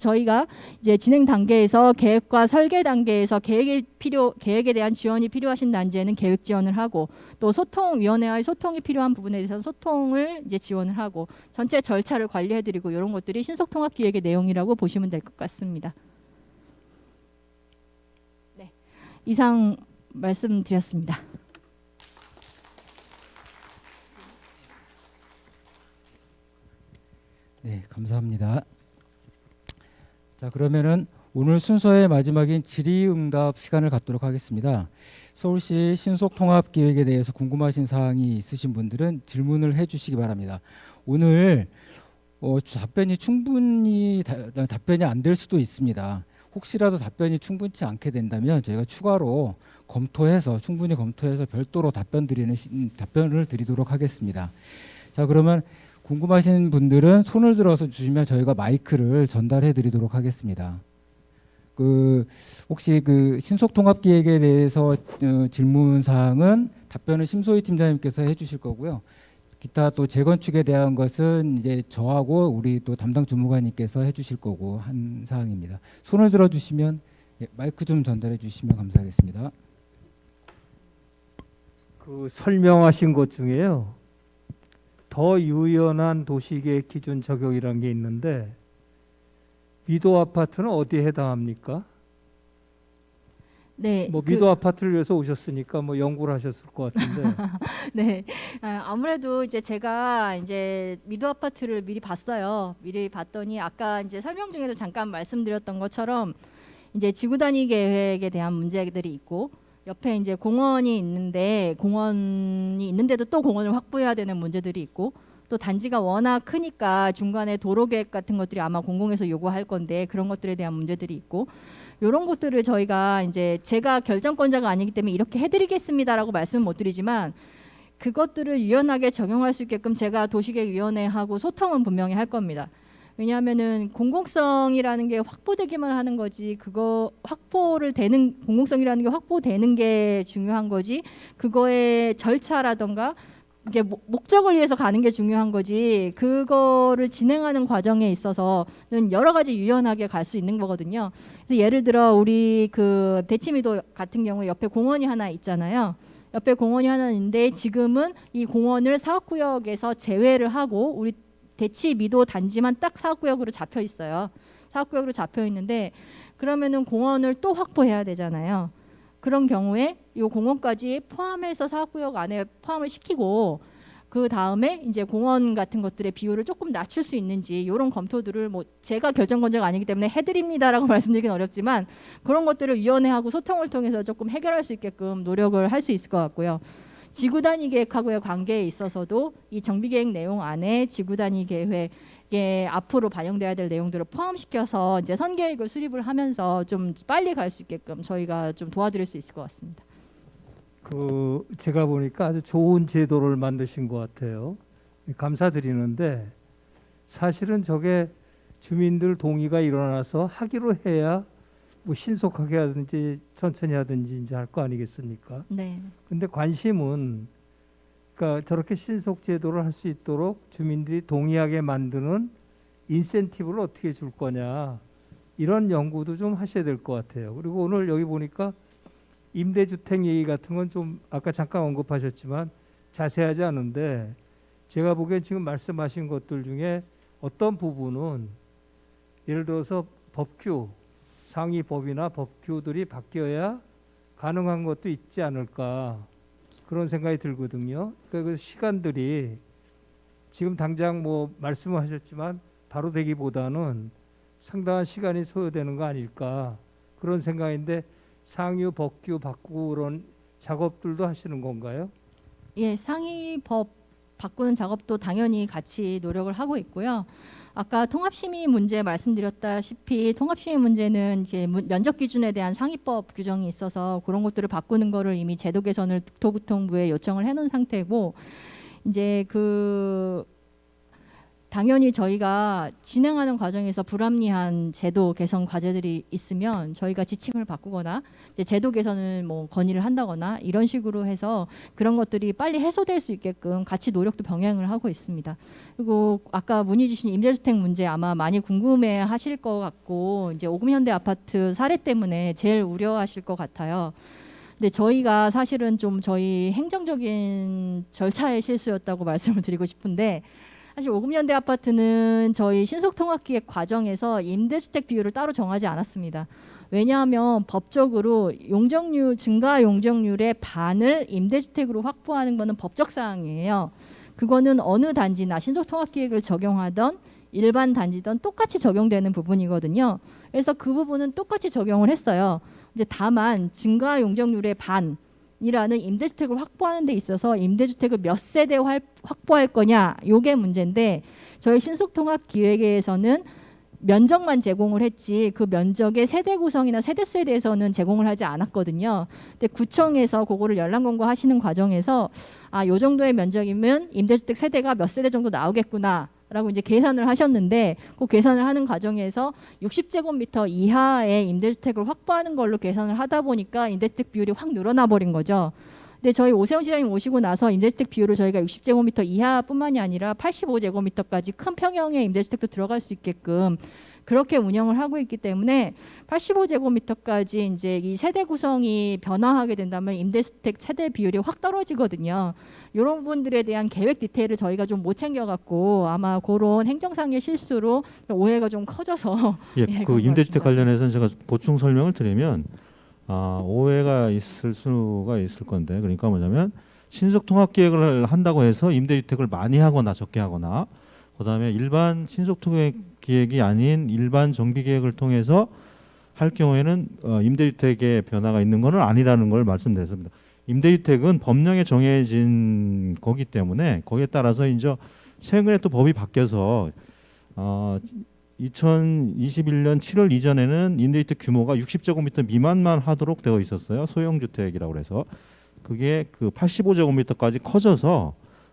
저희가 이제 진행 단계에서 계획과 설계 단계에서 계획에 대한 지원이 필요하신 단지에는 계획 지원을 하고, 또 소통위원회와의 소통이 필요한 부분에 대해서 소통을 이제 지원을 하고, 전체 절차를 관리해드리고, 이런 것들이 신속통합기획의 내용이라고 보시면 될 것 같습니다. 네, 이상 말씀드렸습니다. 네, 감사합니다. 자, 그러면은 오늘 순서의 마지막인 질의응답 시간을 갖도록 하겠습니다. 서울시 신속통합기획에 대해서 궁금하신 사항이 있으신 분들은 질문을 해주시기 바랍니다. 오늘 답변이 충분히 답변이 안 될 수도 있습니다. 혹시라도 답변이 충분치 않게 된다면 저희가 추가로 충분히 검토해서 별도로 답변을 드리도록 하겠습니다. 자, 그러면 궁금하신 분들은 손을 들어서 주시면 저희가 마이크를 전달해 드리도록 하겠습니다. 혹시 신속통합기획에 대해서 질문 사항은 답변을 심소희 팀장님께서 해주실 거고요. 기타 또 재건축에 대한 것은 이제 저하고 우리 또 담당 주무관님께서 해주실 거고 한 사항입니다. 손을 들어주시면 마이크 좀 전달해 주시면 감사하겠습니다. 그 설명하신 것 중에요, 더 유연한 도시계획 기준 적용이라는 게 있는데, 미도 아파트는 어디에 해당합니까? 네, 뭐 미도 아파트를 위해서 오셨으니까 뭐 연구를 하셨을 것 같은데. 네, 아무래도 이제 제가 이제 미도 아파트를 미리 봤어요. 미리 봤더니 아까 이제 설명 중에도 잠깐 말씀드렸던 것처럼 이제 지구 단위 계획에 대한 문제들이 있고 옆에 이제 공원이 있는데도 또 공원을 확보해야 되는 문제들이 있고 또 단지가 워낙 크니까 중간에 도로 계획 같은 것들이 아마 공공에서 요구할 건데 그런 것들에 대한 문제들이 있고 이런 것들을 저희가 이제 제가 결정권자가 아니기 때문에 이렇게 해드리겠습니다라고 말씀은 못 드리지만 그것들을 유연하게 적용할 수 있게끔 제가 도시계획위원회하고 소통은 분명히 할 겁니다. 왜냐하면은 공공성이라는 게 확보되기만 하는 거지 그거 공공성이라는 게 확보되는 게 중요한 거지 그거의 절차라던가 이게 목적을 위해서 가는 게 중요한 거지 그거를 진행하는 과정에 있어서는 여러 가지 유연하게 갈 수 있는 거거든요. 그래서 예를 들어 우리 그 대치미도 같은 경우에 옆에 공원이 하나 있잖아요. 옆에 공원이 하나 있는데 지금은 이 공원을 사업구역에서 제외를 하고 우리 대치미도 단지만 딱 사업구역으로 잡혀 있어요. 사업구역으로 잡혀 있는데 그러면은 공원을 또 확보해야 되잖아요. 그런 경우에 이 공원까지 포함해서 사업구역 안에 포함을 시키고 그 다음에 이제 공원 같은 것들의 비율을 조금 낮출 수 있는지 이런 검토들을 뭐 제가 결정권자가 아니기 때문에 해드립니다라고 말씀드리긴 어렵지만 그런 것들을 위원회하고 소통을 통해서 조금 해결할 수 있게끔 노력을 할 수 있을 것 같고요. 지구 단위 계획하고의 관계에 있어서도 이 정비 계획 내용 안에 지구 단위 계획에 앞으로 반영돼야 될 내용들을 포함시켜서 이제 선계획을 수립을 하면서 좀 빨리 갈 수 있게끔 저희가 좀 도와드릴 수 있을 것 같습니다. 그 제가 보니까 아주 좋은 제도를 만드신 것 같아요. 감사드리는데 사실은 저게 주민들 동의가 일어나서 하기로 해야 뭐 신속하게 하든지 천천히 하든지 이제 할 거 아니겠습니까? 네. 근데 관심은 그러니까 저렇게 신속 제도를 할 수 있도록 주민들이 동의하게 만드는 인센티브를 어떻게 줄 거냐 이런 연구도 좀 하셔야 될 것 같아요. 그리고 오늘 여기 보니까 임대주택 얘기 같은 건 좀 아까 잠깐 언급하셨지만 자세하지 않은데 제가 보기엔 지금 말씀하신 것들 중에 어떤 부분은 예를 들어서 법규 상위 법이나 법규들이 바뀌어야 가능한 것도 있지 않을까 그런 생각이 들거든요. 그러니까 그 시간들이 지금 당장 뭐 말씀하셨지만 바로 되기보다는 상당한 시간이 소요되는 거 아닐까 그런 생각인데 상위 법규 바꾸고 그런 작업들도 하시는 건가요? 예, 상위 법 바꾸는 작업도 당연히 같이 노력을 하고 있고요. 아까 통합심의 문제 말씀드렸다시피 통합심의 문제는 이게 면적 기준에 대한 상위법 규정이 있어서 그런 것들을 바꾸는 거를 이미 제도 개선을 국토교통부에 요청을 해놓은 상태고 이제 그 당연히 저희가 진행하는 과정에서 불합리한 제도 개선 과제들이 있으면 저희가 지침을 바꾸거나 이제 제도 개선을 뭐 건의를 한다거나 이런 식으로 해서 그런 것들이 빨리 해소될 수 있게끔 같이 노력도 병행을 하고 있습니다. 그리고 아까 문의 주신 임대주택 문제 아마 많이 궁금해 하실 것 같고 이제 50 현대 아파트 사례 때문에 제일 우려하실 것 같아요. 근데 저희가 사실은 좀 저희 행정적인 절차의 실수였다고 말씀을 드리고 싶은데 사실 50 현대 아파트는 저희 신속통합기획 과정에서 임대주택 비율을 따로 정하지 않았습니다. 왜냐하면 법적으로 증가 용적률의 반을 임대주택으로 확보하는 것은 법적 사항이에요. 그거는 어느 단지나 신속통합기획을 적용하던 일반 단지든 똑같이 적용되는 부분이거든요. 그래서 그 부분은 똑같이 적용을 했어요. 이제 다만 증가 용적률의 반이라는 임대주택을 확보하는 데 있어서 임대주택을 몇 세대 확보할 거냐 요게 문제인데 저희 신속통합기획에서는 면적만 제공을 했지 그 면적의 세대 구성이나 세대수에 대해서는 제공을 하지 않았거든요. 근데 구청에서 그거를 연락 권고하시는 과정에서 요 정도의 면적이면 임대주택 세대가 몇 세대 정도 나오겠구나 라고 이제 계산을 하셨는데 그 계산을 하는 과정에서 60제곱미터 이하의 임대주택을 확보하는 걸로 계산을 하다 보니까 임대주택 비율이 확 늘어나 버린 거죠. 근데 저희 오세훈 시장님 오시고 나서 임대주택 비율을 저희가 60제곱미터 이하뿐만이 아니라 85제곱미터까지 큰 평형의 임대주택도 들어갈 수 있게끔 그렇게 운영을 하고 있기 때문에 85제곱미터까지 이제 이 세대 구성이 변화하게 된다면 임대주택 세대 비율이 확 떨어지거든요. 이런 부분들에 대한 계획 디테일을 저희가 좀 못 챙겨갖고 아마 그런 행정상의 실수로 오해가 좀 커져서 예, 예, 그 그런 것 임대주택 같습니다. 관련해서는 제가 보충 설명을 드리면 오해가 있을 수가 있을 건데, 그러니까 뭐냐면 신속 통합 계획을 한다고 해서 임대주택을 많이 하거나 적게 하거나, 그다음에 일반 신속 통합 계획이 아닌 일반 정비 계획을 통해서 할 경우에는 임대주택의 변화가 있는 것은 아니라는 걸 말씀드렸습니다. 임대주택은 법령에 정해진 거기 때문에 거기에 따라서 이제 최근에 또 법이 바뀌어서 2021년 7월 이전에는 임대주택 규모가 60제곱미터 미만만 하도록 되어 있었어요. 소형주택이라고 해서 그게 그 85제곱미터까지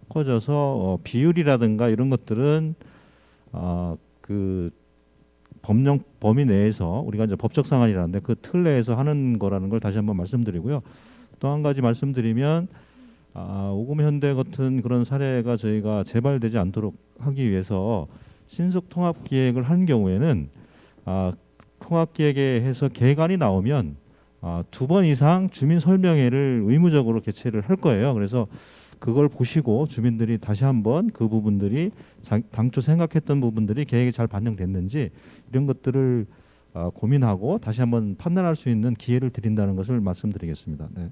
커져서 비율이라든가 이런 것들은 그 법령 범위 내에서 우리가 이제 법적 상한이라는데 그 틀 내에서 하는 거라는 걸 다시 한번 말씀드리고요. 또 한 가지 말씀드리면 오금현대 같은 그런 사례가 저희가 재발되지 않도록 하기 위해서 신속 통합 기획을 한 경우에는 통합 기획에 해서 계획안이 나오면 2번 이상 주민 설명회를 의무적으로 개최를 할 거예요. 그래서 그걸 보시고 주민들이 다시 한번 그 부분들이 당초 생각했던 부분들이 계획에 잘 반영됐는지 이런 것들을 고민하고 다시 한번 판단할 수 있는 기회를 드린다는 것을 말씀드리겠습니다. 네.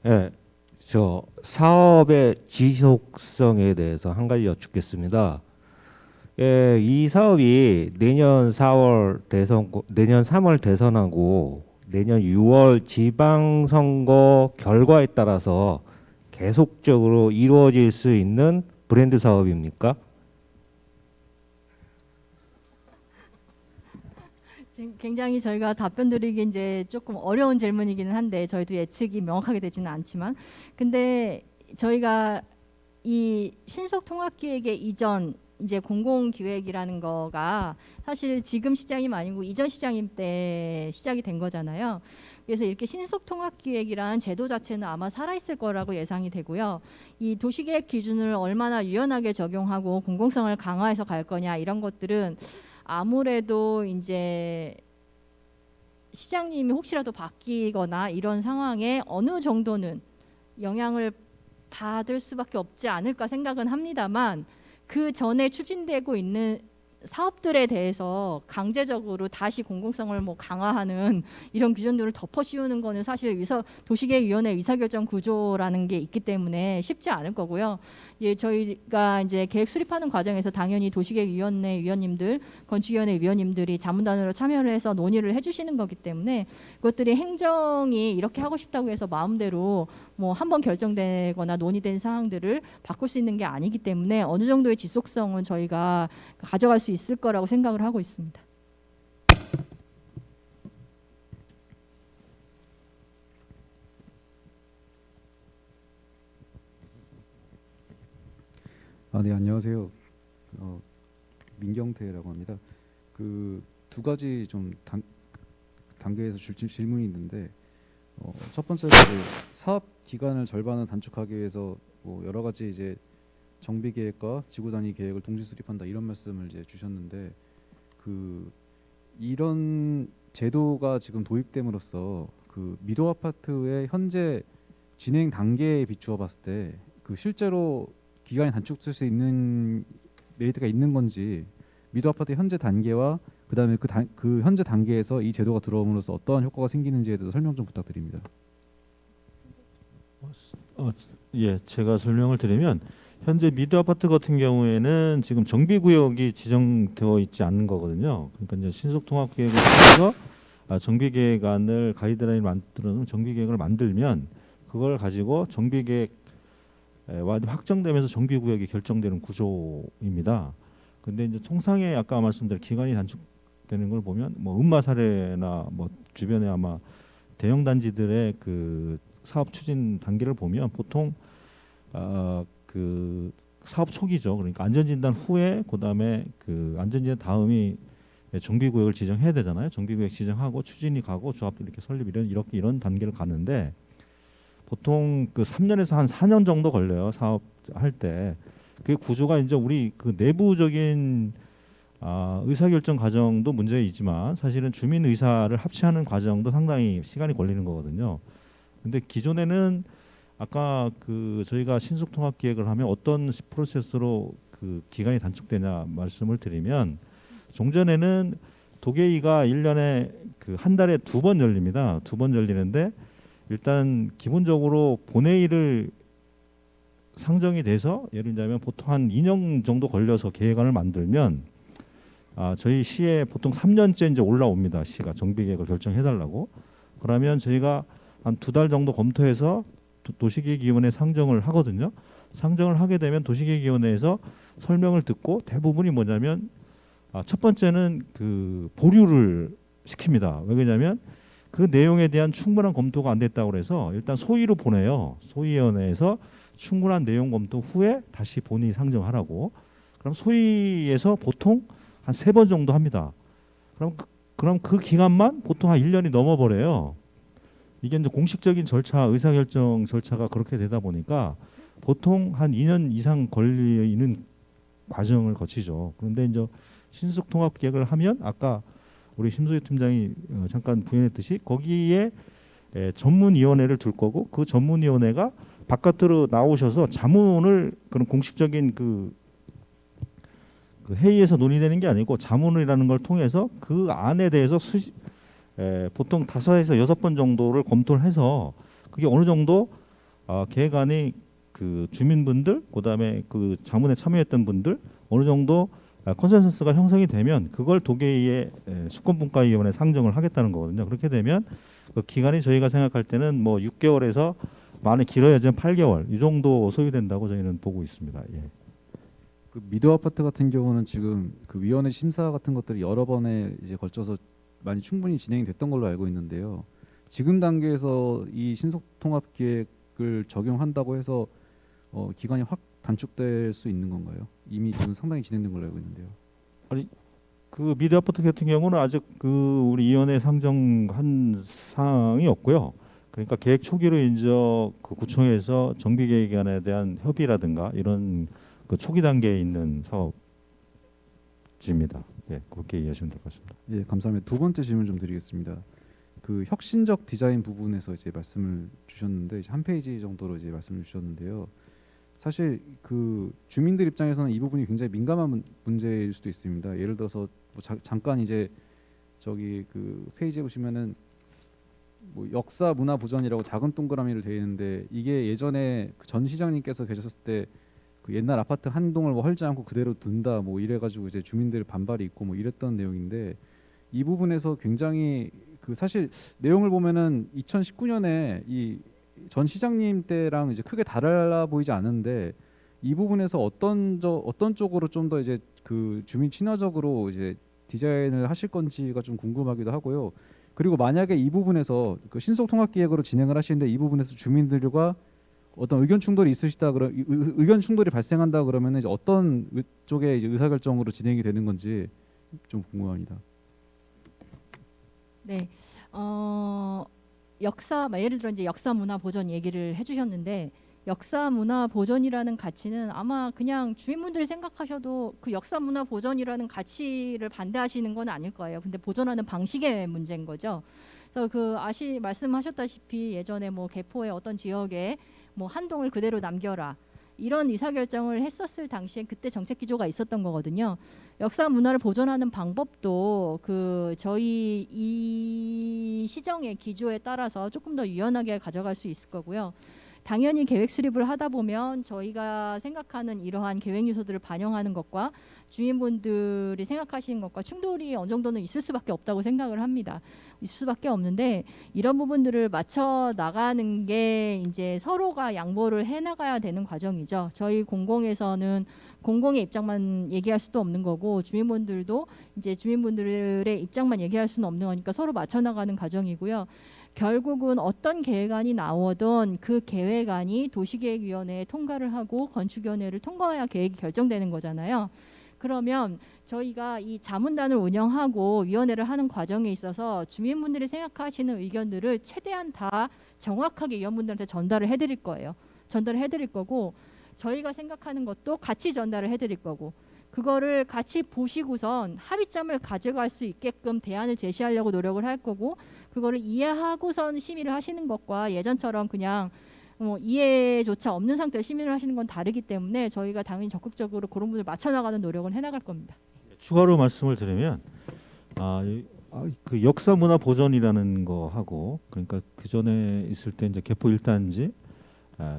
예, 저 사업의 지속성에 대해서 한 가지 여쭙겠습니다. 예, 이 사업이 내년 3월 대선하고 내년 6월 지방선거 결과에 따라서 계속적으로 이루어질 수 있는 브랜드 사업입니까? 지금 굉장히 저희가 답변 드리기 이제 조금 어려운 질문이기는 한데 저희도 예측이 명확하게 되지는 않지만 근데 저희가 이 신속 통합 기획의 이전 이제 공공기획이라는 거가 사실 지금 시장이 아니고 이전 시장임 때 시작이 된 거잖아요. 그래서 이렇게 신속 통합 기획이라는 제도 자체는 아마 살아있을 거라고 예상이 되고요. 이 도시계획 기준을 얼마나 유연하게 적용하고 공공성을 강화해서 갈 거냐 이런 것들은 아무래도 이제 시장님이 혹시라도 바뀌거나 이런 상황에 어느 정도는 영향을 받을 수밖에 없지 않을까 생각은 합니다만 그 전에 추진되고 있는 사업들에 대해서 강제적으로 다시 공공성을 뭐 강화하는 이런 기준들을 덮어 씌우는 거는 사실 도시계획위원회 의사결정 구조라는 게 있기 때문에 쉽지 않을 거고요. 예, 저희가 이제 계획 수립하는 과정에서 당연히 도시계획위원회 위원님들, 건축위원회 위원님들이 자문단으로 참여를 해서 논의를 해주시는 거기 때문에 그것들이 행정이 이렇게 하고 싶다고 해서 마음대로 뭐 한번 결정되거나 논의된 사항들을 바꿀 수 있는 게 아니기 때문에 어느 정도의 지속성은 저희가 가져갈 수 있을 거라고 생각을 하고 있습니다. 네, 안녕하세요. 민경태라고 합니다. 그 두 가지 좀 단계에서 질문이 있는데 첫 번째로 사업 기간을 절반을 단축하기 위해서 뭐 여러 가지 이제 정비 계획과 지구 단위 계획을 동시 수립한다 이런 말씀을 이제 주셨는데 그 이런 제도가 지금 도입됨으로써 그 미도 아파트의 현재 진행 단계에 비추어 봤을 때 그 실제로 기간이 단축될 수 있는 메리트가 있는 건지 미도 아파트 현재 단계와 그다음에 그 현재 단계에서 이 제도가 들어옴으로써 어떠한 효과가 생기는지에 대해서 설명 좀 부탁드립니다. 예, 제가 설명을 드리면 현재 미도 아파트 같은 경우에는 지금 정비구역이 지정되어 있지 않는 거거든요. 그러니까 이제 신속통합 계획을 통해서 정비계획안을 가이드라인을 만들어놓은 정비계획을 만들면 그걸 가지고 정비계획 확정되면서 정비구역이 결정되는 구조입니다. 근데 이제 통상의 아까 말씀드린 기간이 단축되는 걸 보면 뭐 음마 사례나 뭐 주변에 아마 대형 단지들의 그 사업 추진 단계를 보면 보통 그 사업 초기죠. 그러니까 안전진단 후에 그다음에 그 안전진단 다음이 정비구역을 지정해야 되잖아요. 정비구역 지정하고 추진이 가고 조합 이렇게 설립 이런 단계를 가는데 보통 그 3년에서 한 4년 정도 걸려요. 사업할 때. 그 구조가 이제 우리 그 내부적인 의사결정 과정도 문제이지만 사실은 주민 의사를 합치하는 과정도 상당히 시간이 걸리는 거거든요. 근데 기존에는 아까 저희가 신속 통합 기획을 하면 어떤 프로세스로 기간이 단축되냐 말씀을 드리면, 종전에는 도계위가 1년에 한 달에 2번 열립니다. 2번 열리는데, 일단 기본적으로 본회의를 상정이 돼서, 예를 들자면 보통 한 2년 정도 걸려서 계획안을 만들면, 저희 시에 보통 3년째 이제 올라옵니다. 시가 정비 계획을 결정해달라고. 그러면 저희가 한 2달 정도 검토해서 도시계획위원회 상정을 하거든요. 상정을 하게 되면 도시계획위원회에서 설명을 듣고, 대부분이 뭐냐면 첫 번째는 보류를 시킵니다. 왜 그러냐면 그 내용에 대한 충분한 검토가 안 됐다고 그래서 일단 소위로 보내요. 소위원회에서 충분한 내용 검토 후에 다시 본의 상정하라고. 그럼 소위에서 보통 한 3번 정도 합니다. 그럼 그 기간만 보통 한 1년이 넘어버려요. 이게 이제 공식적인 절차, 의사결정 절차가 그렇게 되다 보니까 보통 한 2년 이상 걸리는 과정을 거치죠. 그런데 이제 신속 통합 계획을 하면, 아까 우리 심소희 팀장이 잠깐 부연했듯이 거기에 전문위원회를 둘 거고, 그 전문위원회가 바깥으로 나오셔서 자문을, 그런 공식적인 그 회의에서 논의되는 게 아니고 자문이라는 걸 통해서 그 안에 대해서 보통 5에서 6번 정도를 검토를 해서, 그게 어느 정도 계획안이 주민분들, 그다음에 자문에 참여했던 분들 어느 정도 컨센서스가 형성이 되면 그걸 도계위의 수권분과위원회 상정을 하겠다는 거거든요. 그렇게 되면 그 기간이 저희가 생각할 때는 뭐 6개월에서 많이 길어야지만 8개월 이 정도 소요된다고 저희는 보고 있습니다. 예. 미드 아파트 같은 경우는 지금 위원회 심사 같은 것들이 여러 번에 이제 걸쳐서 많이 충분히 진행이 됐던 걸로 알고 있는데요. 지금 단계에서 이 신속 통합 기획을 적용한다고 해서 기간이 확 단축될 수 있는 건가요? 이미 지금 상당히 진행된 걸로 알고 있는데요. 미드 아파트 같은 경우는 아직 우리 위원회 상정한 사항이 없고요. 그러니까 계획 초기로 이제 구청에서 정비 계획안에 대한 협의라든가 이런 초기 단계에 있는 사업지입니다. 예, 그렇게 이해하시면 될 것 같습니다. 예, 감사합니다. 두 번째 질문 좀 드리겠습니다. 혁신적 디자인 부분에서 이제 말씀을 주셨는데, 한 페이지 정도로 이제 말씀을 주셨는데요. 사실 주민들 입장에서는 이 부분이 굉장히 민감한 문제일 수도 있습니다. 예를 들어서 잠깐 이제 페이지에 보시면은 역사 문화 보전이라고 작은 동그라미를 되어 있는데, 이게 예전에 전 시장님께서 계셨을 때 옛날 아파트 한 동을 헐지 않고 그대로 둔다 이래가지고 이제 주민들 반발이 있고 이랬던 내용인데, 이 부분에서 굉장히 사실 내용을 보면은 2019년에 이 전 시장님 때랑 이제 크게 달라 보이지 않은데, 이 부분에서 어떤 쪽으로 좀 더 이제 주민 친화적으로 이제 디자인을 하실 건지가 좀 궁금하기도 하고요. 그리고 만약에 이 부분에서 신속 통합 기획으로 진행을 하시는데, 이 부분에서 주민들과 어떤 의견 충돌이 있으시다 의견 충돌이 발생한다 그러면 이제 어떤 쪽의 이제 의사결정으로 진행이 되는 건지 좀 궁금합니다. 네, 예를 들어 이제 역사 문화 보존 얘기를 해주셨는데, 역사 문화 보존이라는 가치는 아마 그냥 주민분들이 생각하셔도 역사 문화 보존이라는 가치를 반대하시는 건 아닐 거예요. 근데 보존하는 방식의 문제인 거죠. 그래서 말씀하셨다시피 예전에 개포의 어떤 지역에 한동을 그대로 남겨라, 이런 의사결정을 했었을 당시에 그때 정책 기조가 있었던 거거든요. 역사 문화를 보존하는 방법도 저희 이 시정의 기조에 따라서 조금 더 유연하게 가져갈 수 있을 거고요. 당연히 계획 수립을 하다 보면 저희가 생각하는 이러한 계획 요소들을 반영하는 것과 주민분들이 생각하시는 것과 충돌이 어느 정도는 있을 수밖에 없다고 생각을 합니다. 있을 수밖에 없는데, 이런 부분들을 맞춰 나가는 게 이제 서로가 양보를 해 나가야 되는 과정이죠. 저희 공공에서는 공공의 입장만 얘기할 수도 없는 거고, 주민분들도 이제 주민분들의 입장만 얘기할 수는 없는 거니까 서로 맞춰 나가는 과정이고요. 결국은 어떤 계획안이 나오든 그 계획안이 도시계획위원회에 통과를 하고 건축위원회를 통과해야 계획이 결정되는 거잖아요. 그러면 저희가 이 자문단을 운영하고 위원회를 하는 과정에 있어서 주민분들이 생각하시는 의견들을 최대한 다 정확하게 위원분들한테 전달을 해드릴 거예요. 전달을 해드릴 거고, 저희가 생각하는 것도 같이 전달을 해드릴 거고, 그거를 같이 보시고선 합의점을 가져갈 수 있게끔 대안을 제시하려고 노력을 할 거고, 그거를 이해하고선 심의를 하시는 것과 예전처럼 그냥 이해조차 없는 상태에서 시민을 하시는 건 다르기 때문에 저희가 당연히 적극적으로 그런 분을 맞춰 나가는 노력을 해나갈 겁니다. 추가로 말씀을 드리면 그 역사 문화 보존이라는 거 하고 그러니까 그 전에 있을 때 이제 개포 1단지,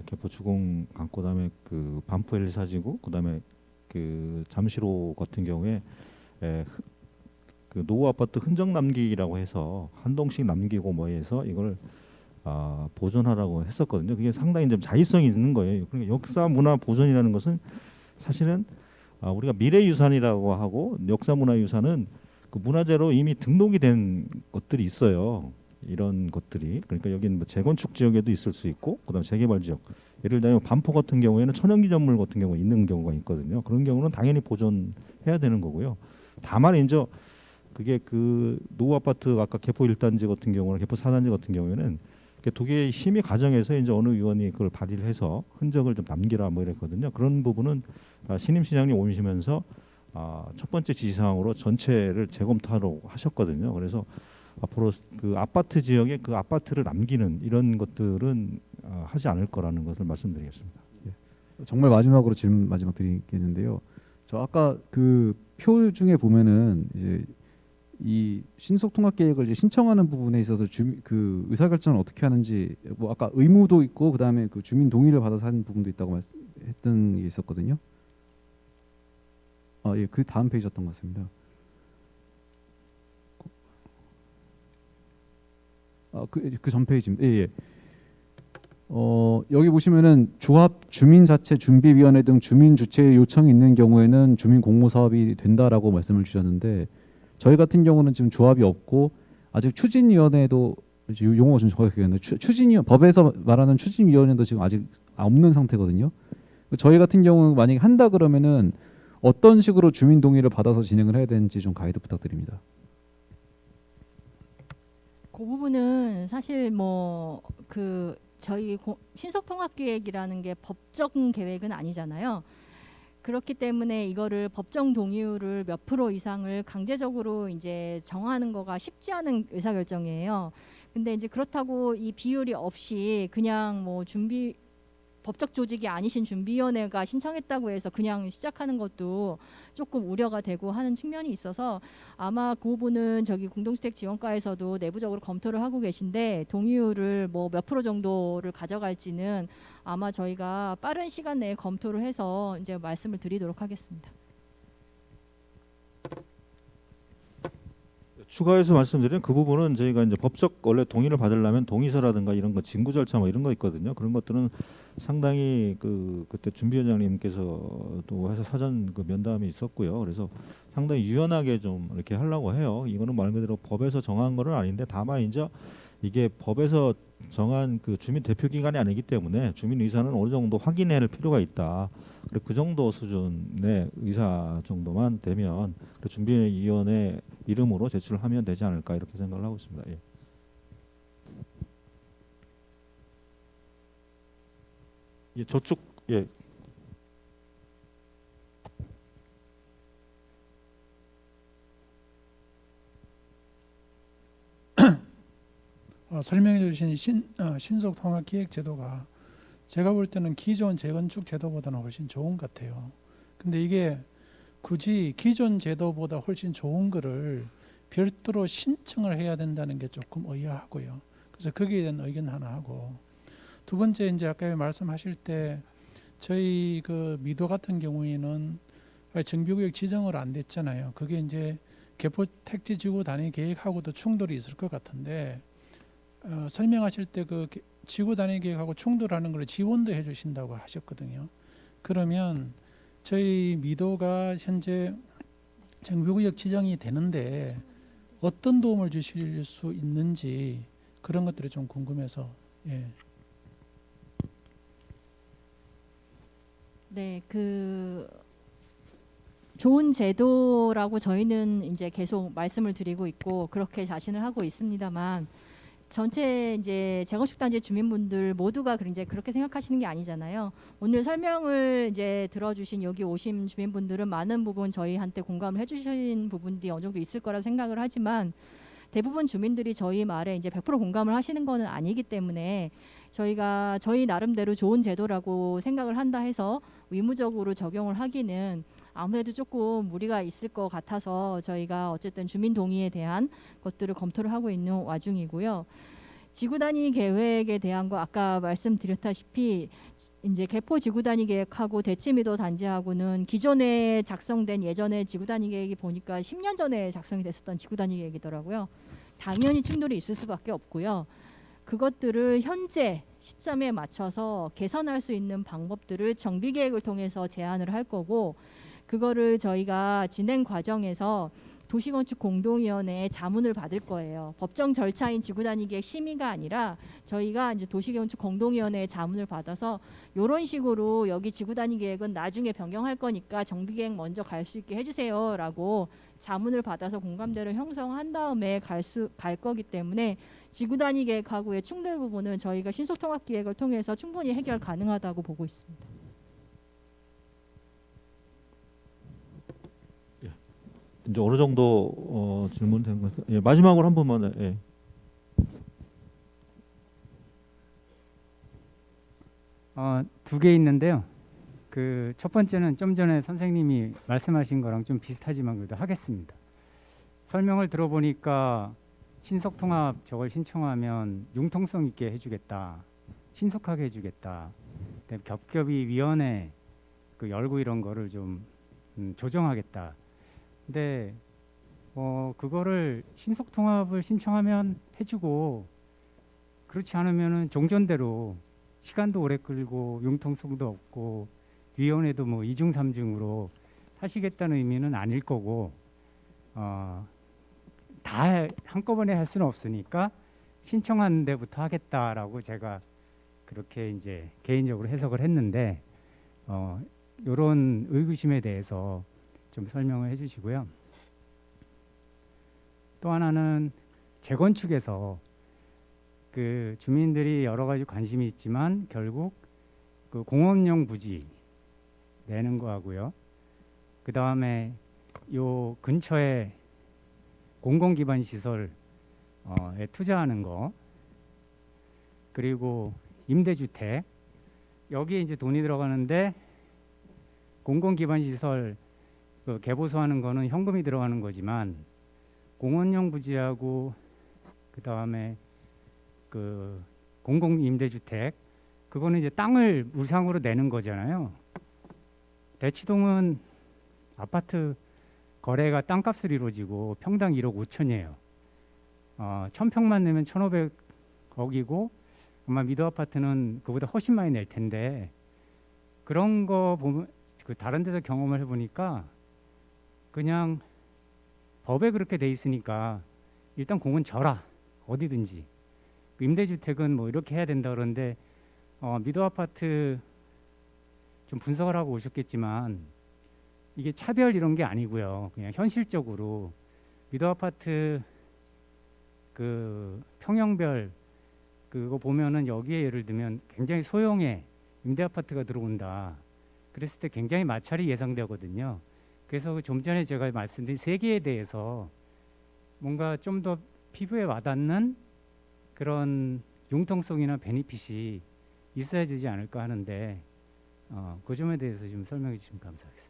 개포 주공 강고 그다음에 그 반포 엘사지구 그다음에 그 잠시로 같은 경우에 그 노후 아파트 흔적 남기라고 해서 한 동씩 남기고 뭐 해서 이걸 보존하라고 했었거든요. 그게 상당히 좀 자의성이 있는 거예요. 그러니까 역사 문화 보존이라는 것은 사실은 우리가 미래유산이라고 하고 역사 문화유산은 그 문화재로 이미 등록이 된 것들이 있어요. 이런 것들이 그러니까 여기는 뭐 재건축 지역에도 있을 수 있고 그다음 재개발 지역 예를 들면 반포 같은 경우에는 천연기념물 같은 경우가 있는 경우가 있거든요. 그런 경우는 당연히 보존해야 되는 거고요. 다만 이제 그게 그 노후 아파트 아까 개포 1단지 같은 경우나 개포 4단지 같은 경우에는 두 개의 심의 과정에서 이제 어느 의원이 그걸 발의를 해서 흔적을 좀 남기라 뭐 이랬거든요. 그런 부분은 신임 시장님 오시면서 첫 번째 지시사항으로 전체를 재검토하라고 하셨거든요. 그래서 앞으로 그 아파트 지역에 그 아파트를 남기는 이런 것들은 하지 않을 거라는 것을 말씀드리겠습니다. 정말 마지막으로 질문 마지막 드리겠는데요. 저 아까 그 표 중에 보면은 이제 이 신속 통합 계획을 이제 신청하는 부분에 있어서 그 의사 결정을 어떻게 하는지 뭐 아까 의무도 있고 그다음에 그 주민 동의를 받아서 하는 부분도 있다고 했던 게 있었거든요. 예, 그 다음 페이지였던 것 같습니다. 그 전 페이지입니다. 예. 여기 보시면은 조합 주민자치 준비위원회 등 주민 주체 요청이 있는 경우에는 주민 공모 사업이 된다라고 말씀을 주셨는데 저희 같은 경우는 지금 조합이 없고 아직 추진위원회도 용어가 좀 정확하게 기억나요. 법에서 말하는 추진위원회도 지금 아직 없는 상태거든요. 저희 같은 경우는 만약에 한다 그러면은 어떤 식으로 주민 동의를 받아서 진행을 해야 되는지 좀 가이드 부탁드립니다. 그 부분은 사실 저희 신속통합계획이라는 게 법적 계획은 아니잖아요. 그렇기 때문에 이거를 법정 동의율을 몇 프로 이상을 강제적으로 이제 정하는 거가 쉽지 않은 의사결정이에요. 근데 이제 그렇다고 이 비율이 없이 그냥 법적 조직이 아니신 준비위원회가 신청했다고 해서 그냥 시작하는 것도 조금 우려가 되고 하는 측면이 있어서 아마 그 부분은 저기 공동주택지원과에서도 내부적으로 검토를 하고 계신데 동의율을 몇 프로 정도를 가져갈지는 아마 저희가 빠른 시간 내에 검토를 해서 이제 말씀을 드리도록 하겠습니다. 추가해서 말씀드리면 그 부분은 저희가 이제 법적 원래 동의를 받으려면 동의서라든가 이런 거 징구 절차 뭐 이런 거 있거든요. 그런 것들은 상당히 그때 준비위원장님께서도 해서 사전 그 면담이 있었고요. 그래서 상당히 유연하게 좀 이렇게 하려고 해요. 이거는 말 그대로 법에서 정한 거는 아닌데 다만 이제 이게 법에서 정한 그 주민 대표 기관이 아니기 때문에 주민 의사는 어느 정도 확인해야 할 필요가 있다. 그리고 그 정도 수준의 의사 정도만 되면 준비위원회 이름으로 제출을 하면 되지 않을까 이렇게 생각을 하고 있습니다. 예. 예, 저쪽 예. 설명해 주신 신속 통합 기획 제도가 제가 볼 때는 기존 재건축 제도보다는 훨씬 좋은 것 같아요. 근데 이게 굳이 기존 제도보다 훨씬 좋은 거를 별도로 신청을 해야 된다는 게 조금 의아하고요. 그래서 거기에 대한 의견 하나 하고 두 번째 이제 아까 말씀하실 때 저희 그 미도 같은 경우에는 정비구역 지정을 안 됐잖아요. 그게 이제 개포 택지지구 단위 계획하고도 충돌이 있을 것 같은데 설명하실 때 그 지구 단위 계획하고 충돌하는 걸 지원도 해주신다고 하셨거든요. 그러면 저희 미도가 현재 정비구역 지정이 되는데 어떤 도움을 주실 수 있는지 그런 것들이 좀 궁금해서 예. 네, 좋은 제도라고 저희는 이제 계속 말씀을 드리고 있고 그렇게 자신을 하고 있습니다만 전체 이제 재건축 단지 주민분들 모두가 이제 그렇게 생각하시는 게 아니잖아요. 오늘 설명을 이제 들어주신 여기 오신 주민분들은 많은 부분 저희한테 공감을 해주신 부분들이 어느 정도 있을 거라 생각을 하지만 대부분 주민들이 저희 말에 이제 100% 공감을 하시는 거는 아니기 때문에 저희가 저희 나름대로 좋은 제도라고 생각을 한다 해서 의무적으로 적용을 하기는 아무래도 조금 무리가 있을 것 같아서 저희가 어쨌든 주민 동의에 대한 것들을 검토를 하고 있는 와중이고요. 지구 단위 계획에 대한 거 아까 말씀드렸다시피 이제 개포 지구 단위 계획하고 대치미도 단지하고는 기존에 작성된 예전에 지구 단위 계획이 보니까 10년 전에 작성이 됐었던 지구 단위 계획이더라고요. 당연히 충돌이 있을 수밖에 없고요. 그것들을 현재 시점에 맞춰서 개선할 수 있는 방법들을 정비 계획을 통해서 제안을 할 거고, 그거를 저희가 진행 과정에서 도시건축 공동위원회에 자문을 받을 거예요. 법정 절차인 지구 단위 계획 심의가 아니라 저희가 이제 도시건축 공동위원회에 자문을 받아서 이런 식으로 여기 지구 단위 계획은 나중에 변경할 거니까 정비 계획 먼저 갈 수 있게 해주세요라고 자문을 받아서 공감대를 형성한 다음에 갈 거기 때문에 지구 단위 계획하고의 충돌 부분은 저희가 신속통합 기획을 통해서 충분히 해결 가능하다고 보고 있습니다. 이제 어느 정도 질문된 것 같아요. 예, 마지막으로 한 번만. 예. 두 개 있는데요. 그 첫 번째는 좀 전에 선생님이 말씀하신 거랑 좀 비슷하지만 그래도 하겠습니다. 설명을 들어보니까 신속통합 저걸 신청하면 융통성 있게 해주겠다, 신속하게 해주겠다, 겹겹이 위원회 그 열고 이런 거를 좀 조정하겠다. 근데 그거를 신속통합을 신청하면 해주고 그렇지 않으면은 종전대로 시간도 오래 끌고 융통성도 없고 위원회도 뭐 2중 3중으로 하시겠다는 의미는 아닐 거고 다 한꺼번에 할 수는 없으니까 신청하는 데부터 하겠다라고 제가 그렇게 이제 개인적으로 해석을 했는데 이런 의구심에 대해서 좀 설명을 해주시고요. 또 하나는 재건축에서 그 주민들이 여러 가지 관심이 있지만 결국 그 공업용 부지 내는 거하고요. 그 다음에 요 근처에 공공기반 시설에 투자하는 거, 그리고 임대주택 여기에 이제 돈이 들어가는데 공공기반 시설 그 개보수하는 거는 현금이 들어가는 거지만 공원용 부지하고 그 다음에 그 공공 임대주택 그거는 이제 땅을 무상으로 내는 거잖아요. 대치동은 아파트 거래가 땅값을 이루어지고 평당 1억 5천이에요. 1000평만 내면 1,500억이고 아마 미도 아파트는 그보다 훨씬 많이 낼 텐데 그런 거 보면 그 다른 데서 경험을 해보니까 그냥 법에 그렇게 돼 있으니까 일단 공은 져라 어디든지. 임대주택은 뭐 이렇게 해야 된다 그러는데 미도 아파트 좀 분석을 하고 오셨겠지만 이게 차별 이런 게 아니고요. 그냥 현실적으로 미도 아파트 그 평형별 그거 보면은 여기에 예를 들면 굉장히 소형의 임대 아파트가 들어온다. 그랬을 때 굉장히 마찰이 예상되거든요. 그래서 좀 전에 제가 말씀드린 세 개에 대해서 뭔가 좀 더 피부에 와닿는 그런 융통성이나 베니핏이 있어야 되지 않을까 하는데 그 점에 대해서 좀 설명해 주시면 감사하겠습니다.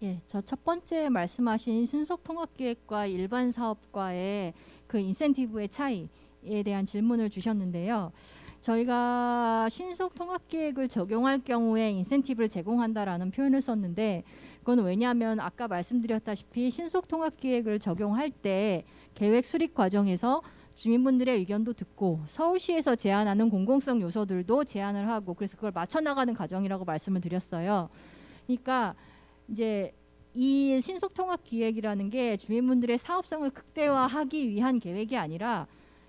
예, 저 첫 번째 말씀하신 신속통합기획과 일반 사업과의 그 인센티브의 차이에 대한 질문을 주셨는데요. 저희가 신속통합기획을 적용할 경우에 인센티브를 제공한다라는 표현을 썼는데 그건 왜냐하면 아까 말씀드렸다시피 신속통합기획을 적용할 때 계획 수립 과정에서 주민분들의 의견도 듣고 서울시에서 제안하는 공공성 요소들도 제안을 하고 그래서 그걸 맞춰 나가는 과정이라고 말씀을 드렸어요. 그러니까 이제 이 신속통합기획이라는 게 주민분들의 사업성을 극대화하기 위한 계획이 아니라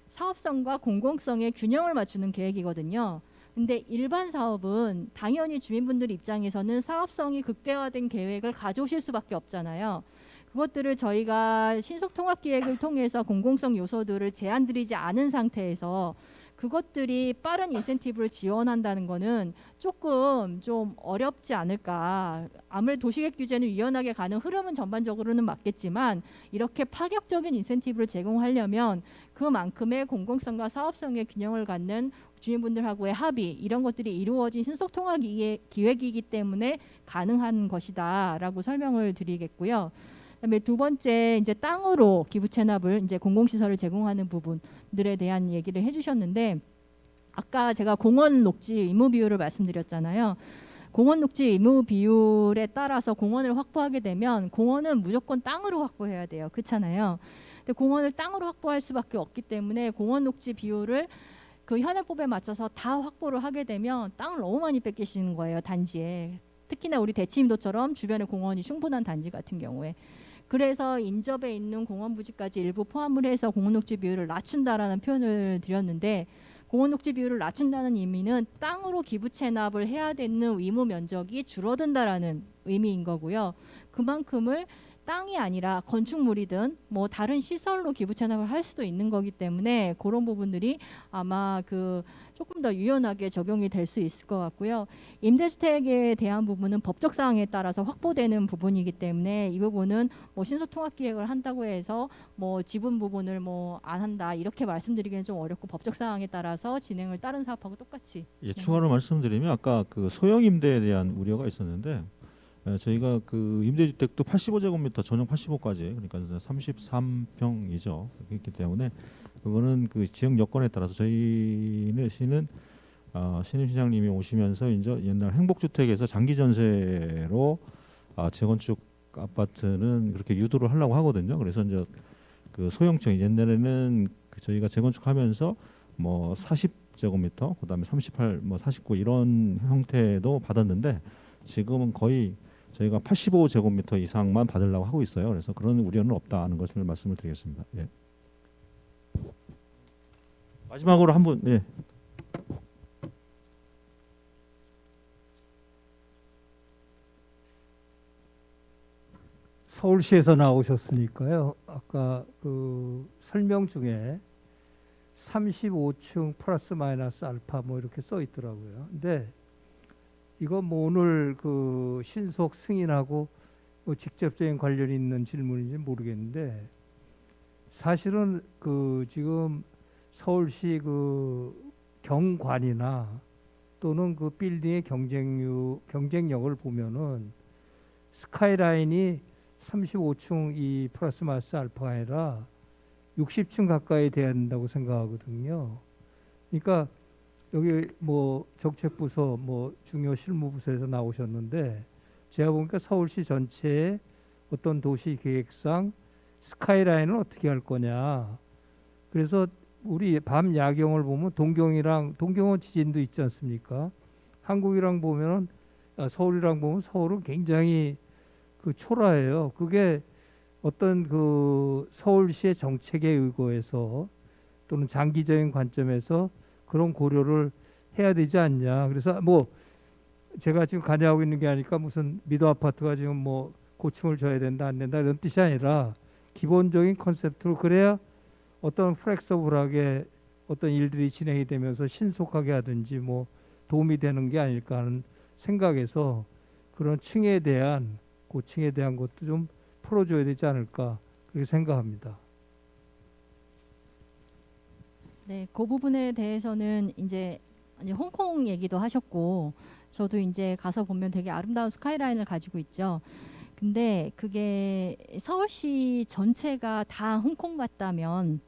사업성과 공공성의 균형을 맞추는 계획이거든요. 근데 일반 사업은 당연히 주민분들 입장에서는 사업성이 극대화된 계획을 가져오실 수밖에 없잖아요. 그것들을 저희가 신속통합기획을 통해서 공공성 요소들을 제한드리지 않은 상태에서 그것들이 빠른 인센티브를 지원한다는 거는 조금 좀 어렵지 않을까. 아무래도 도시계획 규제는 유연하게 가는 흐름은 전반적으로는 맞겠지만 이렇게 파격적인 인센티브를 제공하려면 그만큼의 공공성과 사업성의 균형을 갖는 주민분들하고의 합의 이런 것들이 이루어진 신속통합 기획이기 때문에 가능한 것이다라고 설명을 드리겠고요. 그다음에 두 번째 이제 땅으로 기부 체납을 이제 공공시설을 제공하는 부분들에 대한 얘기를 해주셨는데 아까 제가 공원 녹지 의무 비율을 말씀드렸잖아요. 공원 녹지 의무 비율에 따라서 공원을 확보하게 되면 공원은 무조건 땅으로 확보해야 돼요. 그렇잖아요. 근데 공원을 땅으로 확보할 수밖에 없기 때문에 공원 녹지 비율을 그 현행법에 맞춰서 다 확보를 하게 되면 땅을 너무 많이 뺏기시는 거예요. 단지에. 특히나 우리 대치임도처럼 주변에 공원이 충분한 단지 같은 경우에. 그래서 인접에 있는 공원 부지까지 일부 포함을 해서 공원 녹지 비율을 낮춘다라는 표현을 드렸는데 공원 녹지 비율을 낮춘다는 의미는 땅으로 기부 체납을 해야 되는 의무 면적이 줄어든다라는 의미인 거고요. 그만큼을 땅이 아니라 건축물이든 뭐 다른 시설로 기부 체납을 할 수도 있는 거기 때문에 그런 부분들이 아마 그 조금 더 유연하게 적용이 될 수 있을 것 같고요. 임대주택에 대한 부분은 법적 사항에 따라서 확보되는 부분이기 때문에 이 부분은 뭐 신속통합 기획을 한다고 해서 뭐 지분 부분을 뭐 안 한다 이렇게 말씀드리기는 좀 어렵고 법적 사항에 따라서 진행을 다른 사업하고 똑같이. 예, 추가로 말씀드리면 아까 그 소형 임대에 대한 우려가 있었는데 저희가 그 임대주택도 85제곱미터 전용 85까지 그러니까 33평이죠. 그렇기 때문에 그거는 그 지역 여건에 따라서 저희는 신임 시장님이 오시면서 이제 옛날 행복주택에서 장기 전세로 재건축 아파트는 그렇게 유도를 하려고 하거든요. 그래서 이제 그 소형층 옛날에는 그 저희가 재건축하면서 뭐 40제곱미터 그다음에 38, 뭐 49 이런 형태도 받았는데 지금은 거의 저희가 85제곱미터 이상만 받으려고 하고 있어요. 그래서 그런 우려는 없다는 것을 말씀을 드리겠습니다. 예. 마지막으로 한 분, 예. 서울시에서 나오셨으니까요. 아까 그 설명 중에 35층 플러스 마이너스 알파 뭐 이렇게 써 있더라고요. 근데 이거 뭐 오늘 그 신속 승인하고 뭐 직접적인 관련이 있는 질문인지 모르겠는데 사실은 그 지금 서울시 그 경관이나 또는 그 빌딩의 경쟁력을 보면은 스카이라인이 35층 이 플러스 마이너스 알파가 아니라 60층 가까이 돼야 된다고 생각하거든요. 그러니까 여기 뭐 정책부서 뭐 중요 실무부서에서 나오셨는데 제가 보니까 서울시 전체의 어떤 도시 계획상 스카이라인을 어떻게 할 거냐. 그래서 우리 밤 야경을 보면 동경은 지진도 있지 않습니까? 한국이랑 보면은 서울이랑 보면 서울은 굉장히 그 초라해요. 그게 어떤 그 서울시의 정책에 의거해서 또는 장기적인 관점에서 그런 고려를 해야 되지 않냐. 그래서 뭐 제가 지금 관여하고 있는 게 아니까 무슨 미도 아파트가 지금 뭐 고층을 줘야 된다 안 된다 이런 뜻이 아니라 기본적인 컨셉트로 그래야 어떤 플렉서블하게 어떤 일들이 진행이 되면서 신속하게 하든지 뭐 도움이 되는 게 아닐까 하는 생각에서 그런 층에 대한 고층에 대한 것도 좀 풀어줘야 되지 않을까 그렇게 생각합니다. 네, 그 부분에 대해서는 이제 홍콩 얘기도 하셨고 저도 이제 가서 보면 되게 아름다운 스카이라인을 가지고 있죠. 근데 그게 서울시 전체가 다 홍콩 같다면에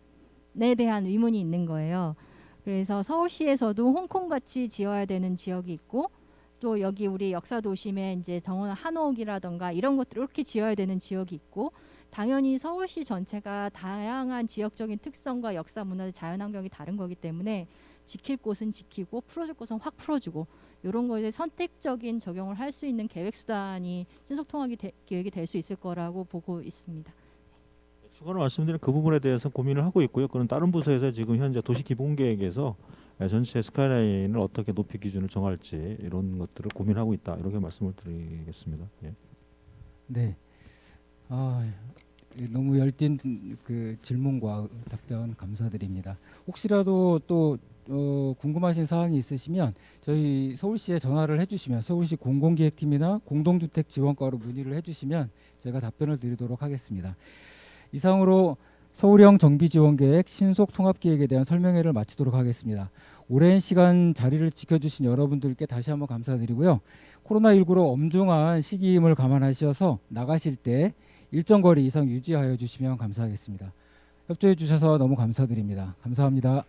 대한 의문이 있는 거예요. 그래서 서울시에서도 홍콩같이 지어야 되는 지역이 있고 또 여기 우리 역사도심에 이제 정원 한옥이라던가 이런 것들 이렇게 지어야 되는 지역이 있고 당연히 서울시 전체가 다양한 지역적인 특성과 역사, 문화, 자연환경이 다른 거기 때문에 지킬 곳은 지키고 풀어줄 곳은 확 풀어주고 이런 거에 선택적인 적용을 할 수 있는 계획 수단이 신속통합 기획이 될 수 있을 거라고 보고 있습니다. 추가로 말씀드린 그 부분에 대해서 고민을 하고 있고요. 그런 다른 부서에서 지금 현재 도시기본계획에서 전체 스카이라인을 어떻게 높이 기준을 정할지 이런 것들을 고민하고 있다. 이렇게 말씀을 드리겠습니다. 예. 네. 너무 열띤 그 질문과 답변 감사드립니다. 혹시라도 또 궁금하신 사항이 있으시면 저희 서울시에 전화를 해주시면 서울시 공공기획팀이나 공동주택지원과로 문의를 해주시면 저희가 답변을 드리도록 하겠습니다. 이상으로 서울형 정비지원계획 신속통합기획에 대한 설명회를 마치도록 하겠습니다. 오랜 시간 자리를 지켜주신 여러분들께 다시 한번 감사드리고요. 코로나19로 엄중한 시기임을 감안하셔서 나가실 때 일정 거리 이상 유지하여 주시면 감사하겠습니다. 협조해 주셔서 너무 감사드립니다. 감사합니다.